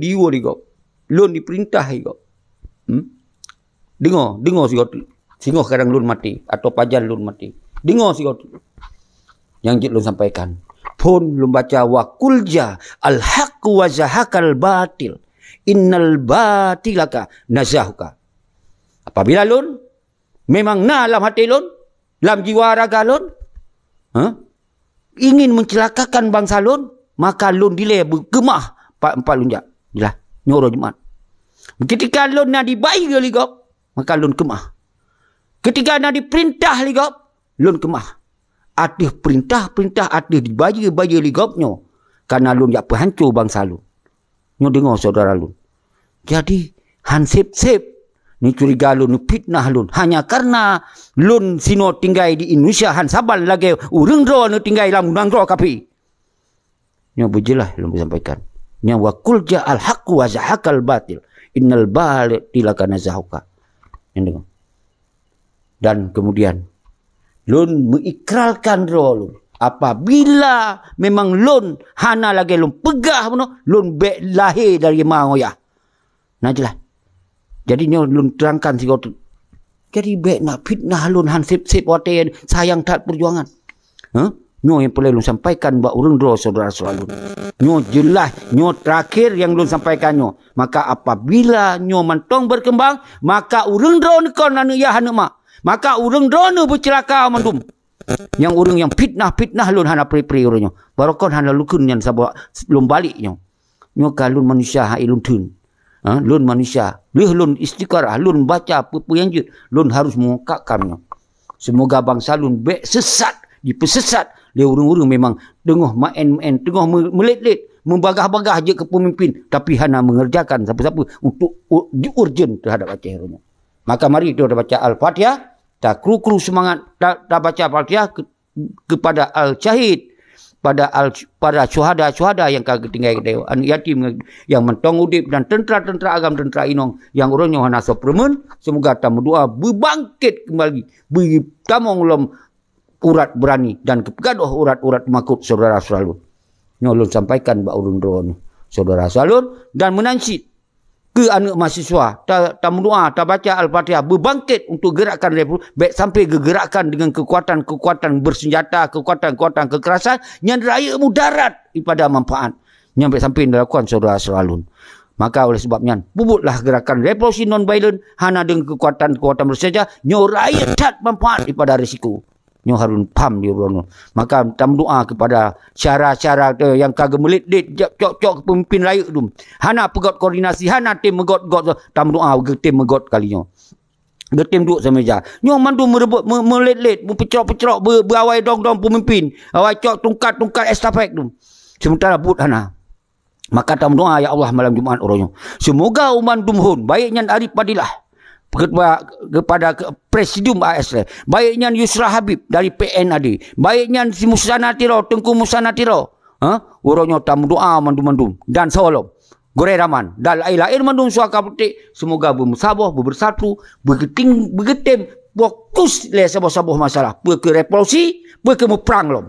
diwa digo, lun diperintah digo. Dengar si gotu. Singoh kadang lun mati atau pajan lun mati. Dengar si gotu. Yang jit lu sampaikan. Pun lu baca wa kulja al-haqqu wa zahakal batil. Innal batilaka nazahuka. Apabila lun memang dalam hati lun, dalam jiwa raga lun, ingin mencelakakan bangsa lun, maka lun dileh bergemah empat lunjak. Jelah, nyoro Jumat. Ketika lun nak dibayi ke ligop, maka lun kemah. Ketika nak diperintah ligop, lun kemah. Atih perintah-perintah atih dibaja-baja ligopnya. Karena lun jak penghancur bangsa lun. Nyo dengar saudara lun. Jadi, han sip-sip. Ni curiga lun, ni fitnah lun. Hanya karena lun sino tinggal di Indonesia, han saban lagi urang ro ni tinggal dalam undang ro kapi. Nyo berjelas lun bersampaikan. Nyo wa kul ja'al haqqu wa zahaqal batil. Innal batila kana zahuqa. Yang dengar. Dan kemudian lun mengikrarkan ro lun. Apabila memang lun hana lagi lun pegah puno, lun be lahir dari mangoya. Nah jelas. Jadi nyo lun terangkan si gotu. Jadi be nak fitnah lun han sip-sip wate sayang tak perjuangan. Nyo yang perlu lun sampaikan buat urang ro saudara-saudara lun. Nyo jelas, nyo terakhir yang lun sampaikan nyo. Maka apabila nyo mantong berkembang, maka urang ro ni kon anu ya hanu mak. Maka urang ro ni bercelaka mandum. Yang urang yang fitnah lun hana pri-pri urangnya. Baru kon hana lukun yang sabak lun balik nyo. Nyo ka lun manusia ha ilun tun. Lun manusia, lun istiqarah, lun baca apa yang je, lun harus mengungkapkannya. Semoga bangsa lun baik sesat, dipesesat. Dia urang-urang memang tengah main-main, tengah melet-let, membagah-bagah je ke pemimpin. Tapi hana mengerjakan siapa-siapa untuk urgent terhadap acaranya. Maka mari kita baca Al-Fatihah. Tak kru-kru semangat, tak baca Al-Fatihah kepada Al-Syahid. Pada syuhada-syuhada yang kagak tinggal dewa yatim yang mentong udip dan tentera-tentera agam tentera inong yang orangnya hana sopremen semoga tamu doa berbangkit kembali bertamong lom urat berani dan kepegaduh urat-urat makut saudara selalu nyolong sampaikan ba urun ron saudara selalu dan menansi ke anak mahasiswa tamu doa tak baca Al-Fatihah berbangkit untuk gerakkan revolusi baik sampai gegerakan dengan kekuatan-kekuatan bersenjata kekuatan-kekuatan kekerasan yang raya mudarat pada manfaat nyampe sampai dilakukan saudara selalu. Maka oleh sebabnya bubutlah gerakan revolusi non violent hana dengan kekuatan-kekuatan bersenjata nyo raya tak manfaat daripada risiko. Nyo harun pam dia berono. Maka tam doa kepada cara-cara yang kagak melit-lit cok-cok pemimpin rakyat tu. Hana pegot koordinasi, hana tim megot-got tam doa tim megot kalinya. Getim duduk sama meja. Nyo mandu merebut melit-lit, pecrok-pecrok berawai dong-dong pemimpin. Awai cok tungkat-tungkat estafet tu. Sementara but hana. Maka tam doa ya Allah malam Jumaat orangnya. Semoga uman dumhun baiknya dari padilah. Kepada Presidium ASL. Baiknya Yusra Habib dari PNAD. Baiknya si Musanatiro, Tengku Musanatiro. Orangnya tamu doa mandum-mandum. Dan sawalom. Goreng raman. Dan lain-lain mandum suaka petik. Semoga bermusabah, bersatu, bergetim, fokus le sabah-sabah masalah. Berke revolusi, berke perang lom.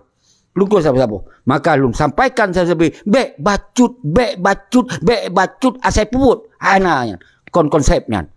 Lungkul sabah-sabah. Maka lum sampaikan sahaja bek bacut asai pubut. Hananya. Konsepnya.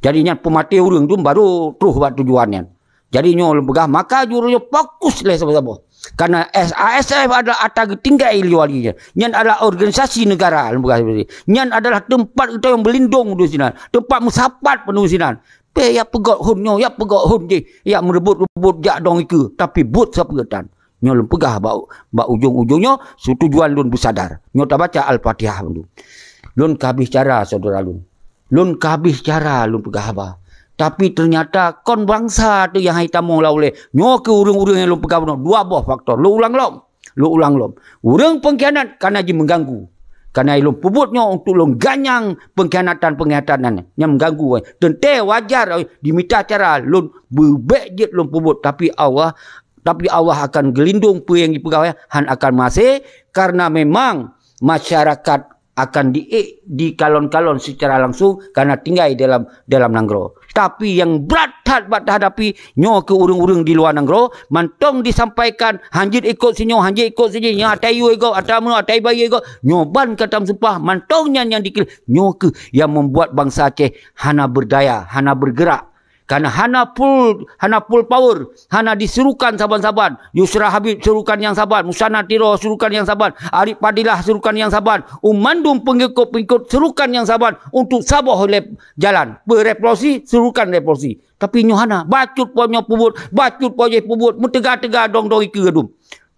Jadinya pemati urang tu baru terus buat tujuannya. Jadi nyo lembagah maka jurunya fokus le sama-sama. Karena ASF adalah atas tinggal liwalinya. Nyan adalah organisasi negara lembagah seperti. Nyan adalah tempat kita yang berlindung di sini. Tempat musapat penuh sini. Pe ya pegot hunnya, ya pegot hun je. Ya merebut-rebut jak dong iku, tapi but sapegetan. Nyo lembagah ba ujung-ujungnya tujuan lun bersadar. Nyo tak baca Al-Fatihah dulu. Lun kabis cara saudara lun. Lun kabis cara lun pegah apa. Tapi ternyata kon bangsa tu yang hitamong lah oleh. Nyo ke urang-urang yang lun pegah apa. Dua buah faktor. Lu ulang lom. Urang pengkhianat kerana dia mengganggu. Kerana lun pubutnya untuk lun ganyang pengkhianatan-pengkhianatan yang mengganggu. Tentu wajar diminta cara lun berbejit lun pubut. Tapi Allah akan gelindung apa yang dipegawai. Han akan masih. Karena memang masyarakat akan di kalon-kalon secara langsung karena tinggal dalam Nanggro. Tapi yang berat hadapi nyo ke urang-urang di luar Nanggro, mantong disampaikan hanjit ikut sini, hanjit ikut sini, nya atayu ego, atamu atai bayi ego, nyoban katam sumpah, mantongnya yang dikil nyo ke yang membuat bangsa Aceh hana berdaya, hana bergerak. Karena hana full power. Hana disuruhkan saban-saban. Yusra Habib suruhkan yang saban. Musana Tiro suruhkan yang saban. Arif Padilah suruhkan yang saban. Umandum pengikut-pengikut suruhkan yang saban. Untuk sabah oleh jalan. Berevolusi, suruhkan revolusi. Tapi nyohana. Bacut punya pubut. Bacut punya pubut. Mentegak-tegak dong-dong ikut.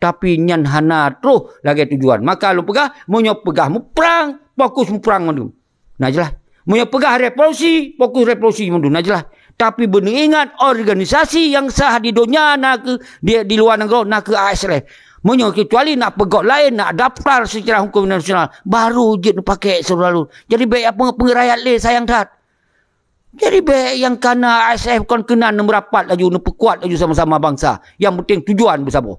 Tapi nyan hana terus lagi tujuan. Maka lu pegah. Menyo pegah. Perang. Fokus perang. Nah jelas. Menyo pegah revolusi. Fokus revolusi. Nah jelas. Tapi benar ingat organisasi yang sah di dunia nak ke dia di luar negara nak ke ASL. Menyo kecuali nak pegot lain nak daftar secara hukum nasional baru je pakai selalu. Jadi baik apa pengerayat le sayang tat. Jadi baik yang kena ASF kon kena merapat laju perkuat laju sama-sama bangsa. Yang penting tujuan bersama.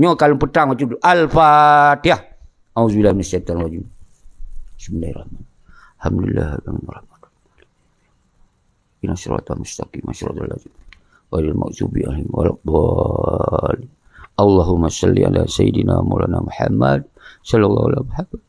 Nyo kalau petang macam tu. Al-Fatihah. Auzubillahi minasyaitonir rajim. Bismillahirrahmanirrahim. Alhamdulillahirrahmanirrahim. Inna siratal mustaqim siratal ladzina ghairil maghdubi alaihim waladdallin. Allahumma shalli ala sayyidina Maulana Muhammad sallallahu alaihi wasallam.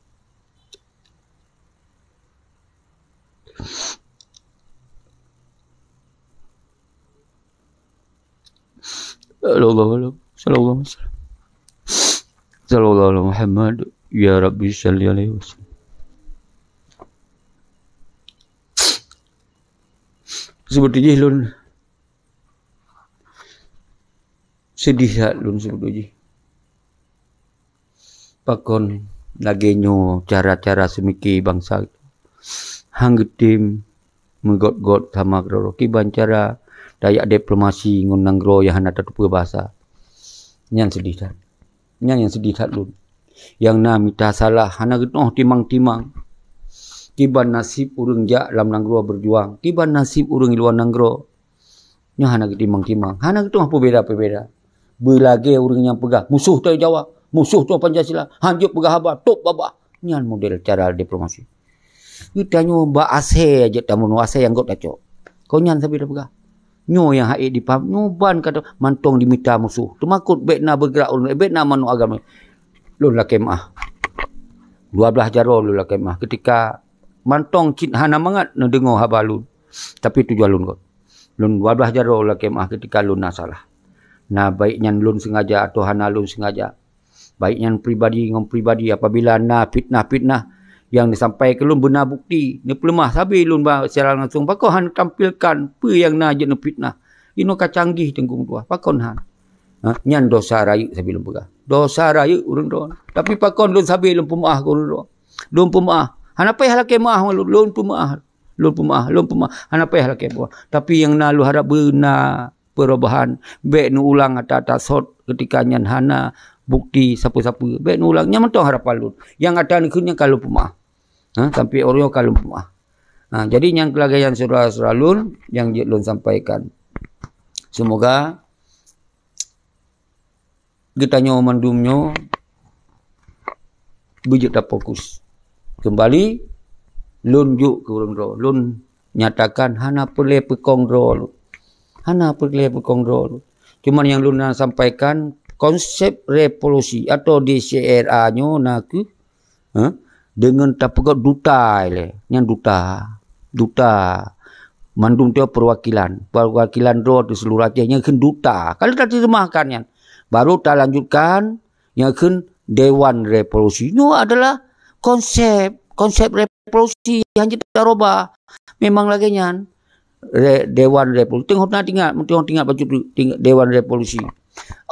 Sallallahu alaihi Muhammad ya Rabbi shalli alaihi wasallam. Sebetulnya lun sedih tak lun sebetulnya. Pakon lagi nyo cara-cara semiki bangsa hang getim menggot-got sama kro kiban cara dayak diplomasi ngunang gro yang hana tatu bahasa. Nyan sedih tak. Nyan yang sedih tak lun. Yang na mita salah hana getoh timang-timang. Kiban nasib urang jak dalam nanggro berjuang. Kiban nasib urang luar nanggro. Nya hana timang-timang. Hana getoh apa beda-beda. Belage urang yang pegah musuh tu Jawa, musuh tu Pancasila, hanjuk pegah habaq top babah. Nyan model cara diplomasi. Kita nyo ba ase aja tamu ase yang got dacok. Kau nyan sabi dah pegah. Nyo yang haid dipam nyoban kata mantong dimita musuh. Tumakut betna bergerak urang betna manu agama. Lun la kemah. 12 jaro lun la kemah ketika mantong cin hana mangat na dengo habalun. Tapi tujuan lun kot. Lun 12 jaro la kemah ketika lun na salah. Nah baiknya lun sengaja atau hana lun sengaja. Baiknya pribadi ngom pribadi apabila na fitnah-fitnah yang disampaikan lun benar bukti ni pelemah sabi lun secara langsung pakon han tampilkan apa yang na je fitnah ino ka canggih tenggung tua pakon han nyan dosa raya sabi lun pegah dosa raya urang don tapi pakon lun sabi lun pemaah ko lun pemaah han apa hal ke maah lun pemaah han apa hal ke tapi yang na lu harap benar perubahan baik nu ulang atau sot ketika nyan hana bukti siapa-siapa baik nu ulang nya mentong harapan lun yang ada ni kunya kalau pemaah sampai orang kalau pemaah jadi yang kelagayan saudara-saudara lun yang lun sampaikan semoga kita nyo mandumnyo bijak tak fokus kembali lun juk ke urang ro lun nyatakan hana perle pekong ro hana perle pekong ro cuman yang lun sampaikan konsep revolusi atau DCRA nyo naku dengan tapegot duta ile yang duta mandum tu perwakilan ro di seluruh Aceh yang ken duta kalau tak terjemahkan yang baru tak lanjutkan yang ken Dewan Revolusi nyo adalah konsep revolusi yang kita robah memang lagi nyan Dewan Revolusi tengok tinggal baju Dewan Revolusi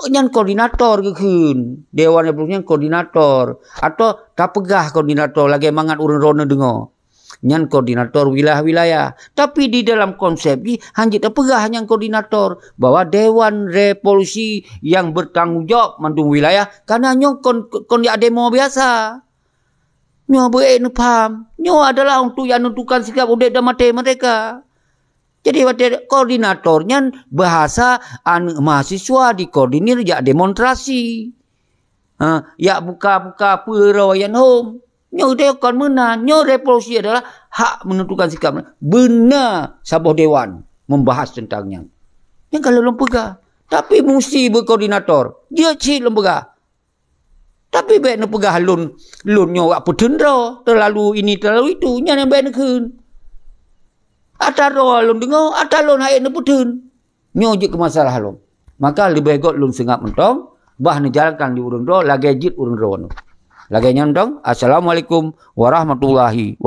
nyan koordinator ke kun Dewan Revolusi nyan koordinator atau tak pegah koordinator lagi mangat urang rona dengar nyan koordinator wilayah-wilayah tapi di dalam konsep ni hanya tak pegah nyan koordinator bahwa Dewan Revolusi yang bertanggung jawab mandung wilayah karena nyo kon ya demo biasa nyo beek paham nyo adalah untuk yang menentukan sikap udek dan mati mereka. Jadi koordinatornya bahasa mahasiswa dikoordinir ya demonstrasi. Ya buka-buka perayaan home. Nyo dia kon mana? Nyo revolusi adalah hak menentukan sikap. Benar sabuh dewan membahas tentangnya. Yang kalau lempega. Tapi mesti berkoordinator. Dia cik lempega. Tapi baik nak pegah lun nyo apa tendra. Terlalu ini terlalu itu. Nya yang baik nak kun. Ataro lun dengar, atalo naik ne putun. Nyo je ke masalah lun. Maka lebih baik lun sengap mentong, bah ne jalankan di urang do, lagi jit urang do. Lagi nyandong, assalamualaikum warahmatullahi wabarakatuh.